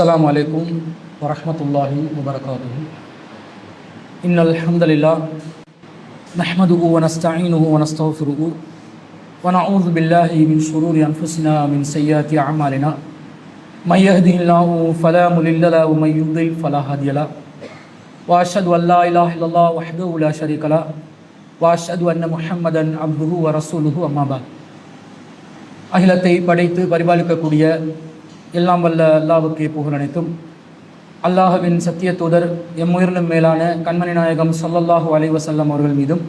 السلام عليكم ورحمة الله وبركاته. إن الحمد لله نحمده ونستعينه ونستغفره ونعوذ بالله من شرور أنفسنا ومن سيئات أعمالنا. من يهده الله فلا مضل له ومن يضلل فلا هادي له. وأشهد أن لا إله إلا الله وحده لا شريك له وأشهد أن محمدا عبده ورسوله أما بعد. அகிலத்தை படைத்து பரிபாலிக்கக்கூடிய எல்லாம் வல்ல அல்லாஹ்வுக்கே புகழ் அனைத்தும். அல்லாஹ்வின் சத்திய தூதர் எம்முயிரினும் மேலான கண்மணி நாயகம் ஸல்லல்லாஹு அலைஹி வஸல்லம் அவர்கள் மீதும்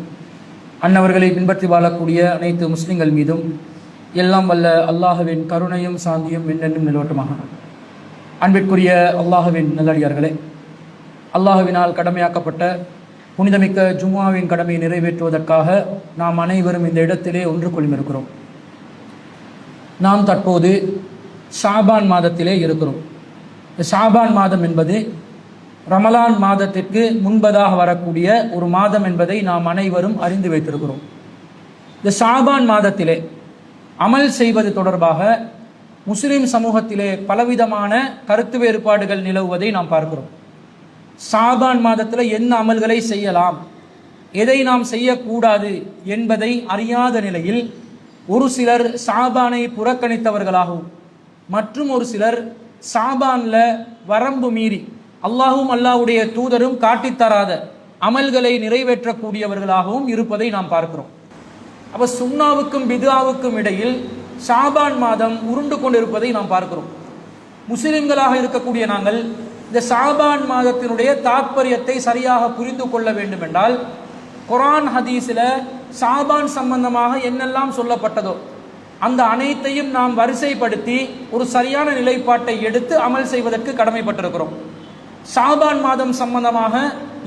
அன்னவர்களை பின்பற்றி வாழக்கூடிய அனைத்து முஸ்லிம்கள் மீதும் எல்லாம் வல்ல அல்லாஹ்வின் கருணையும் சாந்தியும் என்னென்னும் நிலவட்டுமாக. அன்பிற்குரிய அல்லாஹ்வின் நல்லடியார்களே, அல்லாஹ்வினால் கடமையாக்கப்பட்ட புனிதமிக்க ஜும்ஆவின் கடமையை நிறைவேற்றுவதற்காக நாம் அனைவரும் இந்த இடத்திலே ஒன்று கொள்ளிருக்கிறோம். நாம் தற்போது ஷாபான் மாதத்திலே இருக்கிறோம். ஷாபான் மாதம் என்பது ரமலான் மாதத்திற்கு முன்பதாக வரக்கூடிய ஒரு மாதம் என்பதை நாம் அனைவரும் அறிந்து வைத்திருக்கிறோம். இந்த ஷாபான் மாதத்திலே அமல் செய்வது தொடர்பாக முஸ்லிம் சமூகத்திலே பலவிதமான கருத்து வேறுபாடுகள் நிலவுவதை நாம் பார்க்கிறோம். ஷாபான் மாதத்தில் என்ன அமல்களை செய்யலாம், எதை நாம் செய்யக்கூடாது என்பதை அறியாத நிலையில் ஒரு சிலர் ஷாபானை புறக்கணித்தவர்களாகவும் மற்றும் ஒரு சிலர் ஷாபான்ல வரம்பு மீறி அல்லாஹும் அல்லாஹ்வுடைய தூதரும் காட்டித்தராத அமல்களை நிறைவேற்றக்கூடியவர்களாகவும் இருப்பதை நாம் பார்க்கிறோம். அப்ப சுன்னாவுக்கும் பித்ஆவுக்கும் இடையில் ஷாபான் மாதம் உருண்டு கொண்டிருப்பதை நாம் பார்க்கிறோம். முஸ்லிம்களாக இருக்கக்கூடிய நாங்கள் இந்த ஷாபான் மாதத்தினுடைய தாற்பயத்தை சரியாக புரிந்து கொள்ள வேண்டும் என்றால் குர்ஆன் ஹதீஸில் ஷாபான் சம்பந்தமாக என்னெல்லாம் சொல்லப்பட்டதோ அந்த அனைத்தையும் நாம் வரிசைப்படுத்தி ஒரு சரியான நிலைப்பாட்டை எடுத்து அமல் செய்வதற்கு கடமைப்பட்டிருக்கிறோம். ஷாபான் மாதம் சம்பந்தமாக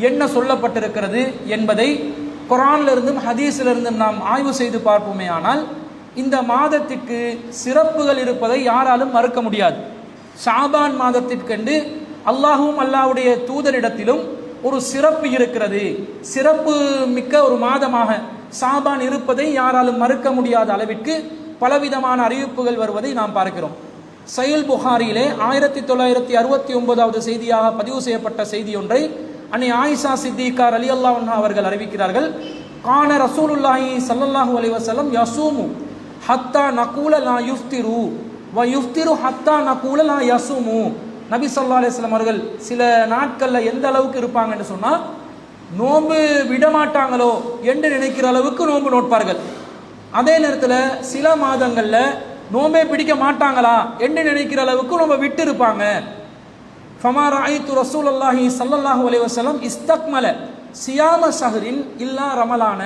என்ன சொல்லப்பட்டிருக்கிறது என்பதை குர்ஆனிலிருந்தும் ஹதீஸிலிருந்தும் நாம் ஆய்வு செய்து பார்ப்போமே ஆனால் இந்த மாதத்திற்கு சிறப்புகள் இருப்பதை யாராலும் மறுக்க முடியாது. ஷாபான் மாதத்திற்கென்று அல்லாஹும் அல்லாஹ்வுடைய தூதரிடத்திலும் ஒரு சிறப்பு இருக்கிறது. சிறப்பு மிக்க ஒரு மாதமாக ஷாபான் இருப்பதை யாராலும் மறுக்க முடியாத அளவிற்கு பலவிதமான அறிவிப்புகள் வருவதை நாம் பார்க்கிறோம். சஹீஹ் புகாரியிலே 1969வது செய்தியாக பதிவு செய்யப்பட்ட செய்தி ஒன்றை அன்னை ஆயிஷா சித்திகா ரலியல்லாஹு அன்ஹா அவர்கள் அறிவிக்கிறார்கள். கான ரசூலுல்லாஹி ஸல்லல்லாஹு அலைஹி வஸல்லம் யஸூமு ஹத்தா நகூல லா யுஃப்திரு வ யுஃப்திரு ஹத்தா நகூல லா யஸூமு. நபி ஸல்லல்லாஹு அலைஹி வஸல்லம் அவர்கள் சில நாட்களில் எந்த அளவுக்கு இருப்பாங்கன்னு சொன்னால் நோன்பு விடமாட்டாங்களோ என்று நினைக்கிற அளவுக்கு நோன்பு நோட்பார்கள். அதே நேரத்தில் சில மாதங்களில் நோம்பே பிடிக்க மாட்டாங்களா என்று நினைக்கிற அளவுக்கு நோம்ப விட்டு இருப்பாங்க. ஃபமா ரஅய்து ரசூலுல்லாஹி ஸல்லல்லாஹு அலைஹி வஸல்லம் இஸ்தக்மல சியாம ஷஹரின் இல்லா ரமலான.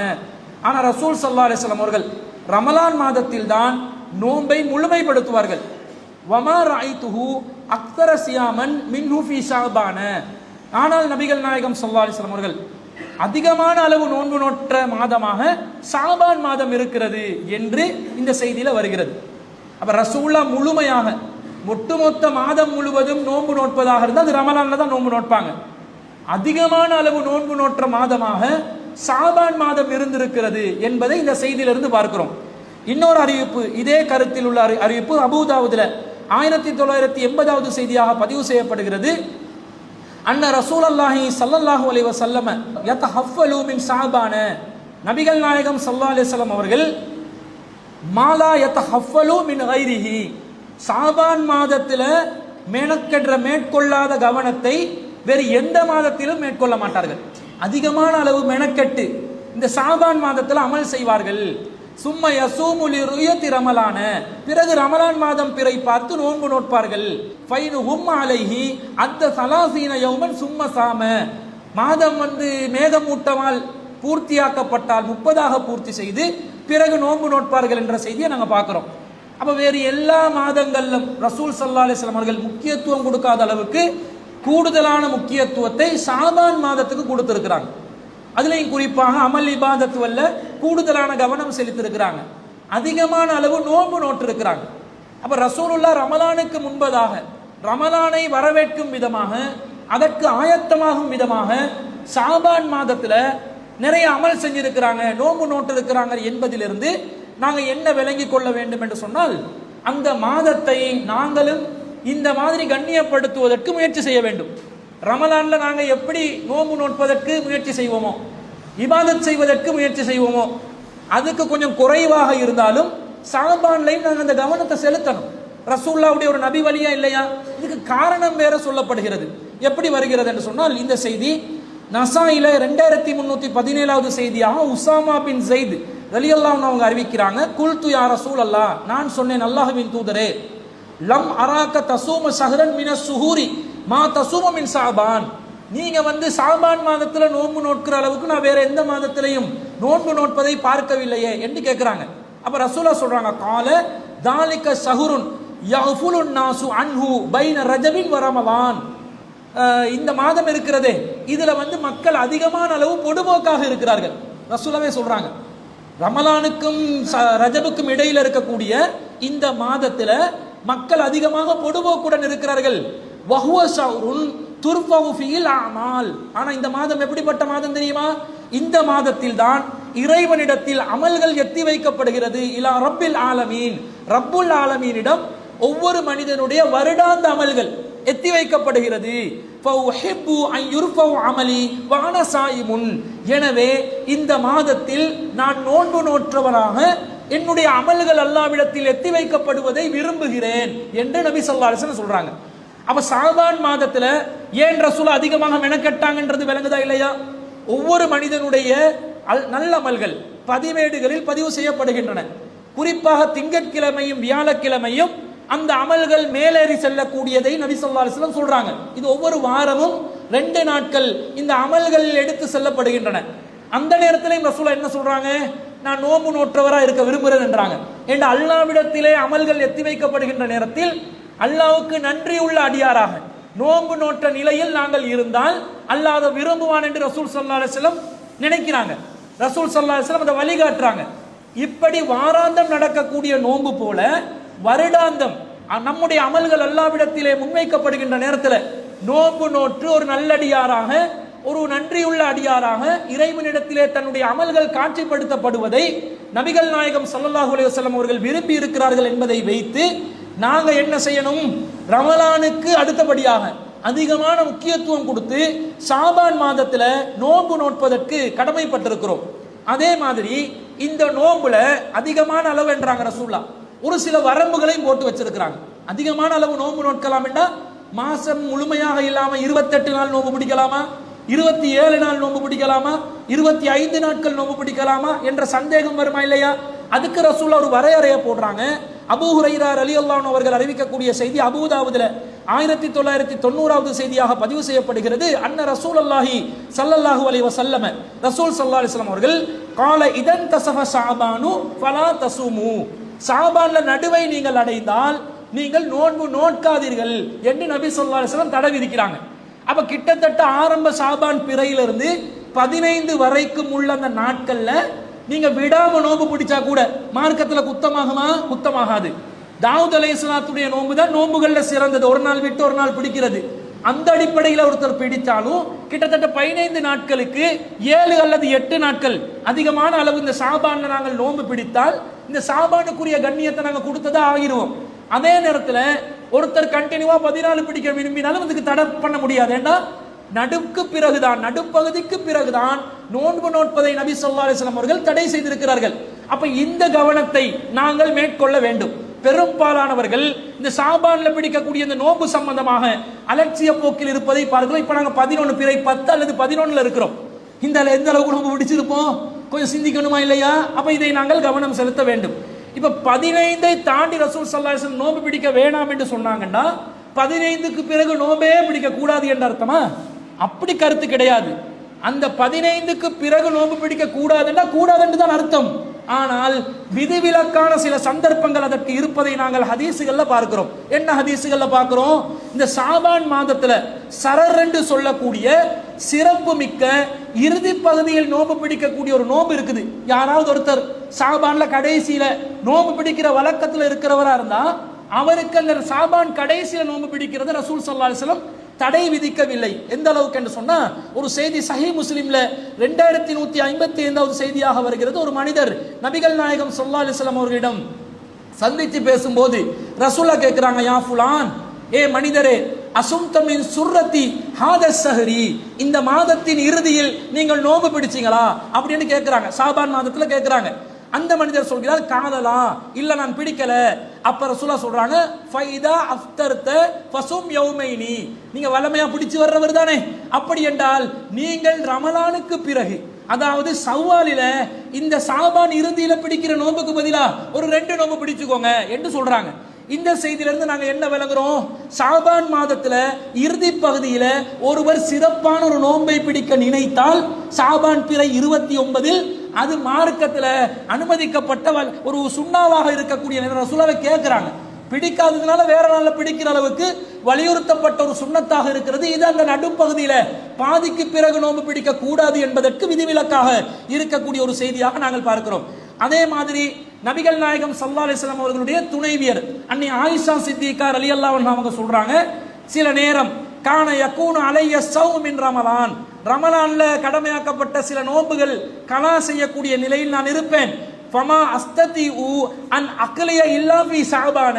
ஆனால் ரசூல் ஸல்லல்லாஹு அலைஹி வஸல்லம் அவர்கள் ரமலான் மாதத்தில் தான் நோன்பை முழுமைப்படுத்துவார்கள். வமா ரஅய்துஹு அக்தர சியாமன் மின்ஹு ஃபீ ஷஅபான. ஆனால் நபிகள் நாயகம் ஸல்லல்லாஹு அலைஹி வஸல்லம் அவர்கள் அதிகமான அளவு நோன்பு நோற்ற மாதமாக ஷாபான் மாதம் இருக்கிறது என்று இந்த செய்தியில வருகிறது. அப்ப ரசூலுல்லாஹ் முழுமையாக ஒட்டுமொத்த மாதம் முழுவதும் நோன்பு நோட்பதாக இருந்தால் அது ரமலான்ல தான் நோன்பு நோட்பாங்க. அதிகமான அளவு நோன்பு நோற்ற மாதமாக ஷாபான் மாதம் இருந்திருக்கிறது என்பதை இந்த செய்தியிலிருந்து பார்க்கிறோம். இன்னொரு அறிவிப்பு, இதே கருத்தில் உள்ள அறிவிப்பு அபூதாவுதுல 1980வது செய்தியாக பதிவு செய்யப்படுகிறது. அன்ன ரசூலுல்லாஹி ஸல்லல்லாஹு அலைஹி வஸல்லம் யதஹஃபலு மின் ஷஅபான. நபிகள் நாயகம் ஸல்லல்லாஹு அலைஹி வஸல்லம் அவர்கள் மாலா யதஹஃபலு மின் கைரிஹி, ஷாபான் மாதத்தில் மேற்கொள்ளாத கவனத்தை வேறு எந்த மாதத்திலும் மேற்கொள்ள மாட்டார்கள். அதிகமான அளவு மெனக்கெட்டு இந்த ஷாபான் மாதத்தில் அமல் செய்வார்கள். சும்ம யஸூமு லிருயத்தி ரமலான, பிறகு ரமலான் மாதம் பிறை பார்த்து நோன்பு நோட்பார்கள். ஃபைனுஹும் அலைஹி அத்த ஸலாஸீன யௌமன் சும்ம சாம. மாதம் மேகமூட்டமால் பூர்த்தியாக்கப்பட்டால் 30ஆக பூர்த்தி செய்து பிறகு நோன்பு நோட்பார்கள் என்ற செய்தியை நாங்கள் பார்க்கிறோம். அப்ப வேறு எல்லா மாதங்களிலும் ரசூல் ஸல்லல்லாஹு அலைஹி வஸல்லம் அவர்கள் முக்கியத்துவம் கொடுக்காத அளவுக்கு கூடுதலான முக்கியத்துவத்தை ஷாபான் மாதத்துக்கு கொடுத்திருக்கிறாங்க. அதுலேயும் குறிப்பாக அமல் இபாதத்துவல்ல கூடுதலான கவனம் செலுத்திருக்கிறாங்க. அதிகமான அளவு நோன்பு நோட்டு இருக்கிறாங்க. அப்ப ரசூலுல்லாஹ் ரமலானுக்கு முன்பதாக ரமலானை வரவேற்கும் விதமாக அதற்கு ஆயத்தமாகும் விதமாக ஷாபான் மாதத்தில் நிறைய அமல் செஞ்சிருக்கிறாங்க, நோன்பு நோட்டு இருக்கிறாங்க என்பதிலிருந்து நாங்கள் என்ன விளங்கி கொள்ள வேண்டும் என்று சொன்னால் அந்த மாதத்தை நாங்களும் இந்த மாதிரி கண்ணியப்படுத்துவதற்கு முயற்சி செய்ய வேண்டும். ரமலான்ல நாங்க எப்படி நோன்பு நோட்பதற்கு முயற்சி செய்வோமோ, இபாதத் செய்வதற்கு முயற்சி செய்வோமோ, அதுக்கு கொஞ்சம் குறைவாக இருந்தாலும் ஷாபான்லையும் நாங்கள் அந்த கவனத்தை செலுத்தணும். ரசூலுல்லாஹ்வுடைய ஒரு நபி வழியா இல்லையா? இதுக்கு காரணம் வேற சொல்லப்படுகிறது. எப்படி வருகிறது என்று சொன்னால், இந்த செய்தி நசாயில 2317வது செய்தியாக உசாமா பின் ஸைத் ரலியல்லாஹு அன்ஹு அவங்க அறிவிக்கிறாங்க. குல்து யா ரசூலல்லாஹ், நான் சொன்னேன் அல்லாஹ்வின் தூதரே, லம் அராக தசூம ஷஹரன் மினஸ் சுஹூரி மா தசூம மின் ஷாபான், நீங்க ஷாபான் மாதத்துல நோன்பு நோட்கிற அளவுக்கு நான் வேற எந்த மாதத்திலையும் நோன்பு நோட்பதை பார்க்கவில்லையே என்று கேட்கிறாங்க. அப்ப ரசூலுல்லாஹ் சொல்றாங்க, கால தாலிக ஷஹுருன் யஃபுலுன் நாசு அன்ஹு பைன ரஜபின் வ ரமலான், இந்த மாதம் இருக்கிறதே இதுல மக்கள் அதிகமான அளவு பொடுபோக்காக இருக்கிறார்கள். ரசூலுல்லாஹ்வே சொல்றாங்க, ரமலானுக்கும் ரஜபுக்கும் இடையில இருக்கக்கூடிய இந்த மாதத்துல மக்கள் அதிகமாக பொடுபோக்குடன் இருக்கிறார்கள். வஹுவ ஷஹ்ருன் துர்ஃபவு ஃபீல் அமால், ஆனா இந்த மாதம் எப்படிப்பட்ட மாதம் தெரியுமா? இந்த மாதத்தில் தான் இறைவனிடத்தில் அமல்கள் எத்தி வைக்கப்படுகிறது. இலா ரப்பில் ஆலமீன், ரப்புல் ஆலமீனிடம் ஒவ்வொரு மனிதனுடைய வருடாந்த அமல்கள் எத்தி வைக்கப்படுகிறது. ஃபஉஹிப்பு அன் யுர்ஃபவு அமலி வ அன ஸாயிமுன், எனவே இந்த மாதத்தில் நான் நோன்பு நோற்றவனாக என்னுடைய அமல்கள் அல்லாஹ்விடத்தில் எத்தி வைக்கப்படுவதை விரும்புகிறேன் என்று நபி ஸல்லல்லாஹு அலைஹி வஸல்லம் சொல்றாங்க. அப்ப ஷாபான் மாதத்துல ஏன் ரசூல் அதிகமாக மெனக்கெட்டாங்கன்றது விளங்குதா இல்லையா? ஒவ்வொரு மனிதனுடைய நல்ல அமல்கள் பதிவேடுகளில் பதிவு செய்யப்படுகின்றன. குறிப்பாக திங்கட்கிழமையும் வியாழக்கிழமையும் அந்த அமல்கள் மேலேறி செல்லக்கூடியதை நபி ஸல்லல்லாஹு அலைஹி வஸல்லம் சொல்றாங்க. இது ஒவ்வொரு வாரமும் 2 நாட்கள் இந்த அமல்கள் எடுத்து செல்லப்படுகின்றன. அந்த நேரத்திலையும் ரசூலுல்லாஹ் என்ன சொல்றாங்க? நான் நோன்பு நோற்றவரா இருக்க விரும்புகிறேன் என்றாங்க. என்ற அல்லாஹ்விடத்திலே அமல்கள் எத்தி வைக்கப்படுகின்ற நேரத்தில் அல்லாஹ்வுக்கு நன்றி உள்ள அடியாராக நோன்பு நோற்ற நிலையில் நாங்கள் இருந்தால் அல்லாஹ் அதை விரும்புவான் என்று ரசூல் ஸல்லல்லாஹு அலைஹி வஸல்லம் நினைக்கிறாங்க. ரசூல் ஸல்லல்லாஹு அலைஹி வஸல்லம் அதை வழிகாட்டுறாங்க. இப்படி வாராந்தம் நடக்கக்கூடிய நோன்பு போல வருடாந்தம் நம்முடைய அமல்கள் அல்லாஹ்விடத்திலே முன்வைக்கப்படுகின்ற நேரத்தில் நோன்பு நோற்று ஒரு நல்லடியாராக, ஒரு நன்றியுள்ள அடியாராக இறைவனிடத்திலே தன்னுடைய அமல்கள் காட்சிப்படுத்தப்படுவதை நபிகள் நாயகம் ஸல்லல்லாஹு அலைஹி வஸல்லம் அவர்கள் விரும்பி இருக்கிறார்கள் என்பதை வைத்து நாங்க என்ன செய்யணும்? ரமலானுக்கு அடுத்தபடியாக அதிகமான முக்கியத்துவம் கொடுத்து ஷாபான் மாதத்துல நோன்பு நோட்பதற்கு கடமைப்பட்டிருக்கிறோம். அதே மாதிரி இந்த நோன்புல அதிகமான அளவு என்றாங்க ரசூலுல்லாஹ், ஒரு சில வரம்புகளையும் போட்டு வச்சிருக்கிறாங்க. அதிகமான அளவு நோன்பு நோட்கலாம் என்றா மாசம் முழுமையாக இல்லாம 28 நாள் நோன்பு பிடிக்கலாமா, 27 நாள் நோன்பு பிடிக்கலாமா, 25 நாட்கள் நோன்பு பிடிக்கலாமா என்ற சந்தேகம் வருமா இல்லையா? அதுக்கு ரசூலுல்லாஹ் ஒரு வரையறையை போடுறாங்க. அபூ ஹுரைரா ரலியல்லாஹு அன்ஹு அவர்கள் அறிவிக்கக்கூடிய செய்தி அபூதாவுதுல 1990வது செய்தியாக பதிவு செய்யப்படுகிறது. அன்ன ரசூலுல்லாஹி ஸல்லல்லாஹு அலைஹி வஸல்லம், ரசூல் ஸல்லல்லாஹு அலைஹி வஸல்லம் அவர்கள் கால இதன் தஸஃப ஷஅபானு ஃபலா தஸூமு, ஷாபான்ல நடுவை நீங்கள் அடைந்தால் நீங்கள் நோன்பு நோட்காதீர்கள் என்று நபி ஸல்லல்லாஹு அலைஹி வஸல்லம் தடை விதிக்கிறாங்க. அப்ப கிட்டத்தட்ட ஆரம்ப ஷாபான் பிறையிலிருந்து 15 வரைக்கும் உள்ள அந்த நாட்கள்ல நீங்க விடாம நோன்பு பிடிச்சா கூட மார்க்கத்துல குத்தமாகுமா? குத்தமாகாது. தாவூத் அலைஹிஸ்ஸலாத்துடைய நோன்பு தான் நோன்புகள்ல சிறந்தது, ஒரு நாள் விட்டு ஒரு நாள் பிடிக்கிறது. அந்த அடிப்படையில் ஒருத்தர் பிடித்தாலும் கிட்டத்தட்ட 15 நாட்களுக்கு 7 அல்லது 8 நாட்கள் அதிகமான அளவு இந்த ஷாபான்ல நாங்கள் நோன்பு பிடித்தால் இந்த ஷாபானுக்குரிய கண்ணியத்தை நாங்கள் கொடுத்ததா ஆகிருவோம். அதே நேரத்தில் ஒருத்தர் கண்டினியூவா 14 பிடிக்க விரும்பினாலும் அதுக்கு தடை பண்ண முடியாது. ஏன்னா நடுக்கு பிறகுதான், நடுப்பகுதிக்கு பிறகுதான் நோன்பு நோட்பதை நபி ஸல்லல்லாஹு அலைஹி வஸல்லம் அவர்கள் தடை செய்திருக்கிறார்கள். அப்ப இந்த கவனத்தை நாங்கள் மேற்கொள்ள வேண்டும். பெரும்பாலானவர்கள் இந்த ஷாபான்ல பிடிக்கக்கூடிய இந்த நோன்பு சம்பந்தமாக அலட்சிய போக்கில் இருப்பதை பார்க்கிறோம். இப்ப நாங்க 11 பிறை 10 அல்லது 11ல இருக்கிறோம். இந்த எந்த அளவுக்கு நோன்பு பிடிச்சிருப்போம் கொஞ்சம் சிந்திக்கணுமா இல்லையா? அப்ப இதை நாங்கள் கவனம் செலுத்த வேண்டும். இப்ப 15ஐ தாண்டி ரசூல் ஸல்லல்லாஹு அலைஹி வஸல்லம் நோன்பு பிடிக்க வேணாம் என்று சொன்னாங்கன்னா 15க்கு பிறகு நோன்பே பிடிக்க கூடாது என்ற அர்த்தமா? அப்படி கருத்து கிடையாது. அந்த 15க்கு பிறகு நோன்பு பிடிக்க கூடாதுன்னா கூடாதுன்னு தான் அர்த்தம். ஆனால் விதிவிலக்கான சில சந்தர்ப்பங்கள் அதற்கு இருப்பதை நாங்கள் ஹதீசுகள்ல பார்க்கிறோம். என்ன ஹதீசுகள்ல பார்க்கிறோம்? இந்த ஷாபான் மாதத்துல சரர் என்று சொல்லக்கூடிய சிறப்பு மிக்க இறுதி பகுதியில் நோன்பு பிடிக்கக்கூடிய ஒரு நோன்பு இருக்குது. யாராவது ஒருத்தர் ஷாபான்ல கடைசியில நோன்பு பிடிக்கிற வழக்கத்துல இருக்கிறவரா இருந்தா அவருக்கு அந்த ஷாபான் கடைசியில நோன்பு பிடிக்கிறது ரசூல் ஸல்லல்லாஹு அலைஹி வஸல்லம் தடை விதிக்கவில்லை. எந்த அளவுக்கு என்று சொன்னா, ஒரு செய்தி சஹீஹ் முஸ்லிம்ல 2155வது செய்தியாக வருகிறது. ஒரு மனிதர் நபிகள் நாயகம் ஸல்லல்லாஹு அலைஹி வஸல்லம் அவர்களிடம் சந்தித்து பேசும்போது ரசூலா கேட்கிறாங்க, யா ஃபுலான், ஏ மனிதரே, அசும்தமின் சுர்ரத்தி ஹாதஸ்ஸஹரி, இந்த மாதத்தின் இறுதியில் நீங்கள் நோன்பு பிடிச்சீங்களா அப்படின்னு கேட்கிறாங்க. ஷாபான் மாதத்துல கேட்கிறாங்க. அந்த மனிதர் சொல்கிறார், காதலா, இல்ல நான் பிடிக்கல. அப்ப ரசூலுல்லாஹ் சொல்றாங்க, ஃபைதா அஃப்தர்த ஃபசும் யௌமைனி, நீங்க வல்லமையா பிடிச்சு வர்றவர் தானே, அப்படி என்றால் நீங்கள் ரமலானுக்கு பிறகு, அதாவது ஷவ்வாலில இந்த ஷாபான் இறுதியில பிடிக்கிற நோன்புக்கு பதிலா ஒரு 2 நோன்பு பிடிச்சுக்கோங்க என்று சொல்றாங்க. இந்த செய்தியிலிருந்து நாங்க என்ன விளங்குறோம்? ஷாபான் மாதத்துல இறுதி பகுதியில ஒருவர் சிறப்பான ஒரு நோன்பை பிடிக்க நினைத்தால் ஷாபான் பிறை 29 அது மார்க்கத்துல அனுமதிக்கப்பட்ட ஒரு சுண்ணாவாக இருக்கக்கூடிய ரசூலுல்லாஹ் கேட்கிறாங்க. பிடிக்காததுனால வேற நாள்ல பிடிக்கிற அளவுக்கு வலியுறுத்தப்பட்ட ஒரு சுண்ணத்தாக இருக்கிறது. இது அந்த நடுப்பகுதியில பாதிக்கு பிறகு நோன்பு பிடிக்க கூடாது என்பதற்கு விதிவிலக்காக இருக்கக்கூடிய ஒரு செய்தியாக நாங்கள் பார்க்கிறோம். அதே மாதிரி நபிகள் நாயகம் ஸல்லல்லாஹு அலைஹி வஸல்லம் அவர்களுடைய துணைவியர் அன்னை ஆயிஷா சித்திகா ரலியல்லாஹு அன்ஹா அவங்க சொல்றாங்க, சில நேரம் கான யகூனு அலைய ஸௌம் மின் ரமலான், ரமலான்ல கடமையாக்கப்பட்ட சில நோன்புகள் கலா செய்யக்கூடிய நிலையில் நான் இருப்பேன். ஃபமா அஸ்ததிஉ அன் அக்லிய இல்லா ஃபி ஷஅபான,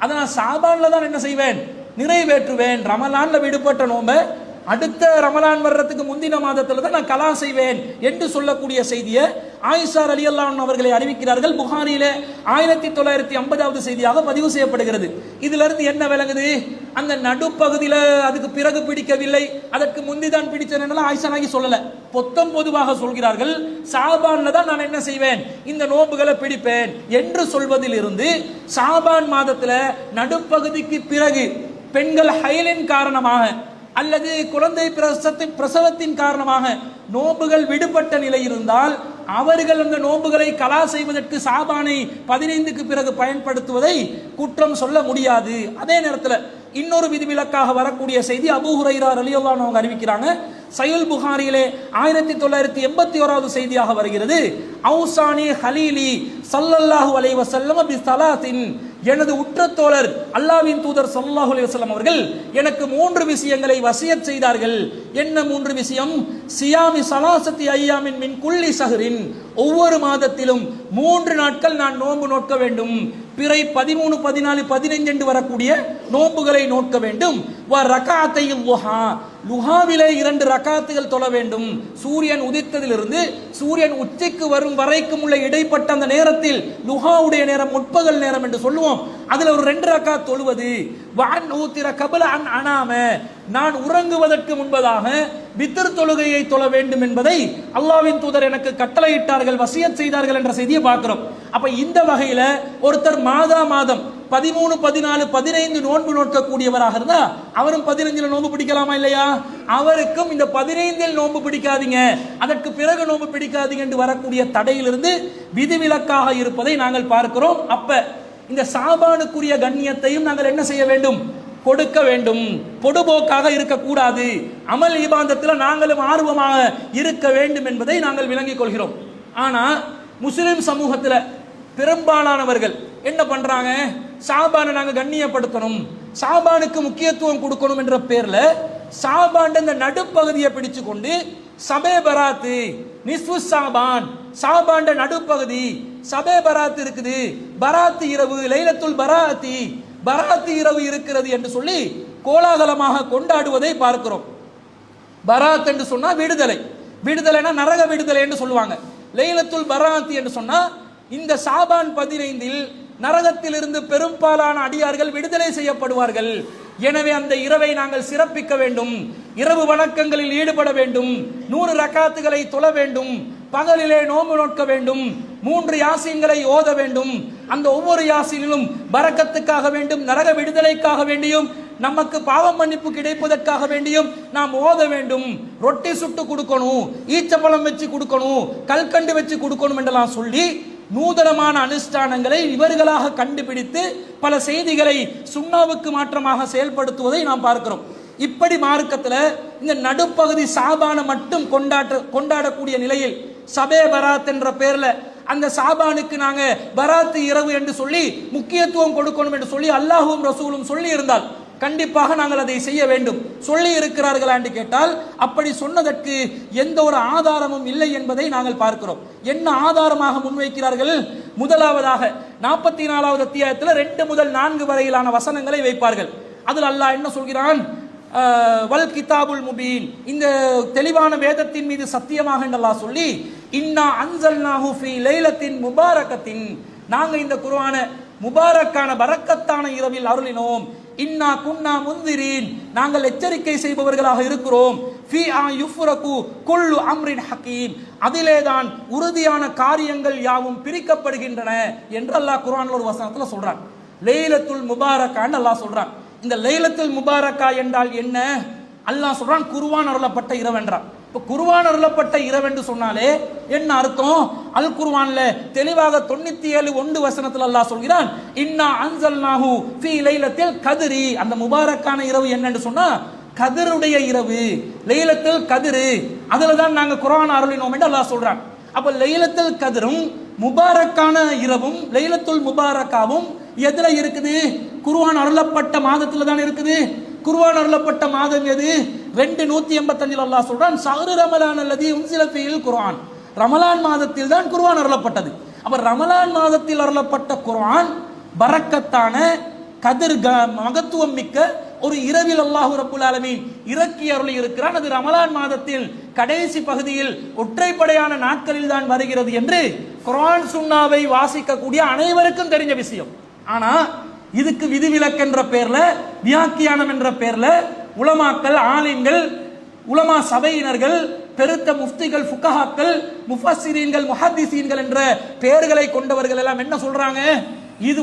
அதனால் ஷஅபான்ல தான் என்ன செய்வேன், நிறைவேற்றுவேன். ரமலான்ல விடுபட்ட நோன்பை அடுத்த ரமலான் வர்றதுக்கு முந்தின மாதத்துல தான் நான் கலா செய்வேன் என்று சொல்லக்கூடிய செய்தியை ஆயிஷா ரலியல்லாஹு அன்ஹா அவர்களை அறிவிக்கிறார்கள். புகாரியிலே 1950வது செய்தியாக பதிவு செய்யப்படுகிறது. இதுல இருந்து என்ன விளங்குது? அந்த நடுப்பகுதியில அதுக்கு பிறகு பிடிக்கவில்லை, அதற்கு முந்தி தான் பிடிச்சேன் ஆயிஷா நாயகி சொல்லல, பொத்தம் பொதுவாக சொல்கிறார்கள். ஷாபான்ல தான் நான் என்ன செய்வேன், இந்த நோன்புகளை பிடிப்பேன் என்று சொல்வதில் இருந்து ஷாபான் மாதத்துல நடுப்பகுதிக்கு பிறகு பெண்கள் ஹைலின் காரணமாக அல்லது குழந்தை பிரசவத்தின் காரணமாக நோன்புகள் விடுபட்ட நிலை இருந்தால் அவர்கள் அந்த நோன்புகளை கலா செய்வதற்கு ஷாபானை 15க்கு பிறகு பயன்படுத்துவதை குற்றம் சொல்ல முடியாது. அதே நேரத்தில் இன்னொரு விதிவிலக்காக வரக்கூடிய செய்தி அபூ ஹுரைரா ரலியல்லாஹு அன்ஹு அவங்க அறிவிக்கிறாங்க. சஹீஹ் புகாரியிலே 1981வது செய்தியாக வருகிறது. அவுசானி ஹலீலி ஸல்லல்லாஹு அலைஹி வஸல்லம் பி ஸலாத்தின், எனது உற்ற தோழர் அல்லாஹ்வின் தூதர் ஸல்லல்லாஹு அலைஹி வஸல்லம் அவர்கள் எனக்கு 3 விஷயங்களை வசியத் செய்தார்கள். என்ன 3 விஷயம்? சியாமி ஸலாசத்தி ஐயாமின் மின் குல்லி ஷஹ்ரின், ஒவ்வொரு மாதத்திலும் 3 நாட்கள் நான் நோன்பு நோக்க வேண்டும். பிறை 13, 14, 15 என்று வரக்கூடிய நோன்புகளை நோக்க வேண்டும். வ ரகாத்தையில் லுஹா, லுஹாவிலே 2 ரகாத்துகள் தொழ வேண்டும். சூரியன் உதித்ததிலிருந்து சூரியன் உச்சிக்கு வரும் வரைக்கும் உள்ள இடைப்பட்ட அந்த நேரத்தில் லுஹாவுடைய நேரம் முற்பகல் நேரம் என்று சொல்லுவோம். அதுல ஒரு 2 ரகாத் தொழுவது. வான் ஊத்திர கபல அன் அனாம, நான் உறங்குவதற்கு முன்பதாக வித்ர் தொழுகையை தொழ வேண்டும் என்பதை அல்லாஹ்வின் தூதர் எனக்கு கட்டளையிட்டார்கள், வசியத் செய்தார்கள் என்ற செய்தியை பார்க்கிறோம். அப்ப இந்த வகையில ஒருத்தர் மாதம் 13, 14, 15 நோன்பு நோக்கக்கூடியவராக இருந்தா அவரும் 15ல் நோன்பு பிடிக்கலாமா இல்லையா? அவருக்கும் இந்த 15ல் நோன்பு பிடிக்காதீங்க, அதற்கு பிறகு நோன்பு பிடிக்காதீங்க என்று வரக்கூடிய தடையிலிருந்து விதிவிலக்காக இருப்பதை நாங்கள் பார்க்கிறோம். அப்ப இந்த ஷாபானுக்குரிய கண்ணியத்தையும் நாங்கள் என்ன செய்ய வேண்டும்? கொடுக்க வேண்டும். பொடுபோக்காக இருக்கக்கூடாது. அமல் இபாதத்தில் நாங்களும் ஆர்வமாக இருக்க வேண்டும் என்பதை நாங்கள் விளங்கிக் கொள்கிறோம். ஆனா முஸ்லிம் சமூகத்தில் பெரும்பாலானவர்கள் என்ன பண்றாங்க? ஷாபானை நாங்க கண்ணியப்படுத்தணும், ஷாபானுக்கு முக்கியத்துவம் கொடுக்கணும் என்ற பேர்ல ஷாபான் இந்த நடுப்பகுதியை பிடிச்சு கொண்டு சபே பராத்து, நிஸ்ஃபு ஷாபான், ஷாபான் நடுப்பகுதி, சபே பராத் இருக்குது, பராத்து இரவு, லைலத்துல் பராத்தி, பராத்து இரவு இருக்கிறது என்று சொல்லி கோலாகலமாக கொண்டாடுவதை பார்க்கிறோம். பராத் என்று சொன்னா விடுதலை, விடுதலைனா நரக விடுதலை என்று சொல்லுவாங்க. லைலத்துல் பராத்தி என்று சொன்னா இந்த ஷாபான் 15ல் நரகத்திலிருந்து பெரும்பாலான அடியார்கள் விடுதலை செய்யப்படுவார்கள். எனவே அந்த இரவை நாங்கள் சிறப்பிக்க வேண்டும், இரவு வணக்கங்களில் ஈடுபட வேண்டும், 100 ரகாத்துகளை தொழ வேண்டும், பகலிலே நோன்பு நோக்க வேண்டும், 3 யாசீன்களை ஓத வேண்டும். அந்த ஒவ்வொரு யாசீனிலும் பரக்கத்துக்காக வேண்டும், நரக விடுதலைக்காக வேண்டியும், நமக்கு பாவம் மன்னிப்பு கிடைப்பதற்காக வேண்டியும் நாம் ஓத வேண்டும். ரொட்டி சுட்டு கொடுக்கணும், ஈச்சப்பழம் வச்சு கொடுக்கணும், கல்கண்டு வச்சு கொடுக்கணும் என்றெல்லாம் சொல்லி நூதனமான அனுஷ்டானங்களை இவர்களாக கண்டுபிடித்து பல செய்திகளை சுன்னாவுக்கு மாற்றமாக செயல்படுத்துவதை நாம் பார்க்கிறோம். இப்படி மார்க்கத்தில் இந்த நடுப்பகுதி ஷாபானை மட்டும் கொண்டாடக்கூடிய நிலையில் சபே பராத் என்ற பேர்ல அந்த ஷாபானுக்கு நாங்க பராத்து இரவு என்று சொல்லி முக்கியத்துவம் கொடுக்கணும் என்று சொல்லி அல்லாஹ்வும் ரசூலும் சொல்லி இருந்தால் கண்டிப்பாக நாங்கள் அதை செய்ய வேண்டும். சொல்லி இருக்கிறார்களா என்று கேட்டால் அப்படி சொன்னதற்கு எந்த ஒரு ஆதாரமும் இல்லை என்பதை நாங்கள் பார்க்கிறோம். என்ன ஆதாரமாக முன்வைக்கிறார்கள்? முதலாவதாக 44வது அத்தியாயத்தில் 2 முதல் 4 வரையிலான வசனங்களை வைப்பார்கள். அதில் அல்லாஹ் என்ன சொல்கிறான்? வல் கிதாபுல் முபீன், இந்த தெளிவான வேதத்தின் மீது சத்தியமாக என்று அல்லாஹ் சொல்லி, இன்னா அன்சல்நாஹு ஃபீ லைலத்தின் முபாரகத்தின், நாங்க இந்த குர்ஆனை முபாரக்கான பரக்கத்தான இரவில் அருளினோம். இன்னா குன்னா முன்திரீன், நாங்கள் எச்சரிக்கை செய்பவர்களாக இருக்கிறோம். ஃபீ ஆ யுஃப்ரகு குல்லு அம்ரின் ஹக்கீம், அதிலேதான் உறுதியான காரியங்கள் யாவும் பிரிக்கப்படுகின்றன என்று அல்லாஹ் குர்ஆன்ல ஒரு வசனத்துல சொல்றான். லைலத்துல் முபாரக்கான்னு அல்லாஹ் சொல்றான். இந்த லைலத்துல் முபாரக்கா என்றால் என்ன? அல்லாஹ் சொல்றான் குர்ஆன் அருளப்பட்ட இரவு என்றான். இப்போ குர்ஆன் அருளப்பட்ட இரவு என்று சொன்னாலே என்ன அர்த்தம்? அல் குர்ஆன்ல தெளிவாக 97 வசனத்தில் அல்லாஹ் சொல்கிறான், இன்னா அன்சல்நாஹு ஃபீ லைலத்தில் கத்ரி, அந்த முபாரக்கான இரவு என்னன்னு சொன்னா கதிருடைய இரவு, லைலத்துல் கத்ரு, அதுல தான் நாங்க குர்ஆன் அருளினோம் என்று அல்லாஹ் சொல்றான். அப்ப லைலத்துல் கத்ரும் முபாரக்கான இரவும் லைலத்துல் முபாரக்காவும் எதுல இருக்குது? குர்ஆன் அருளப்பட்ட மாதத்துல தான் இருக்குது. குர்ஆன் அருளப்பட்ட மாதம் எது? 285 அல்லாஹ் சொல்றான், ஷஹ்ரு ரமலான் அல்லதி உன்சில ஃபீல் குர்ஆன், ரமலான் மாதத்தில் தான் குர்ஆன் அருளப்பட்டது. அப்ப ரமலான் மாதத்தில் அருளப்பட்ட குர்ஆன் பரக்கத்தான கதிர் மகத்துவம் மிக்க ஒரு இரவில் அல்லாஹ் ரப்புல் ஆலமீன் இறக்கி அருளி இருக்கிறான். அது ரமலான் மாதத்தில் கடைசி பகுதியில் ஒற்றைப்படையான நாட்களில் தான் வருகிறது என்று குர்ஆன் சுன்னாவை வாசிக்கக்கூடிய அனைவருக்கும் தெரிஞ்ச விஷயம். ஆனா இதுக்கு விதிவிலக்கு என்ற பேர்ல, வியாக்கியானம் என்ற பேர்ல உலமாக்கள், ஆலிம்கள், உலமா சபையினர்கள், பெருத்த முஃப்திகள், ஃபுகஹாக்கள், முஃபஸ்ஸிரீன்கள், முஹத்திஸீன்கள் என்ற பெயர்களை கொண்டவர்கள் எல்லாம் என்ன சொல்றாங்க? இது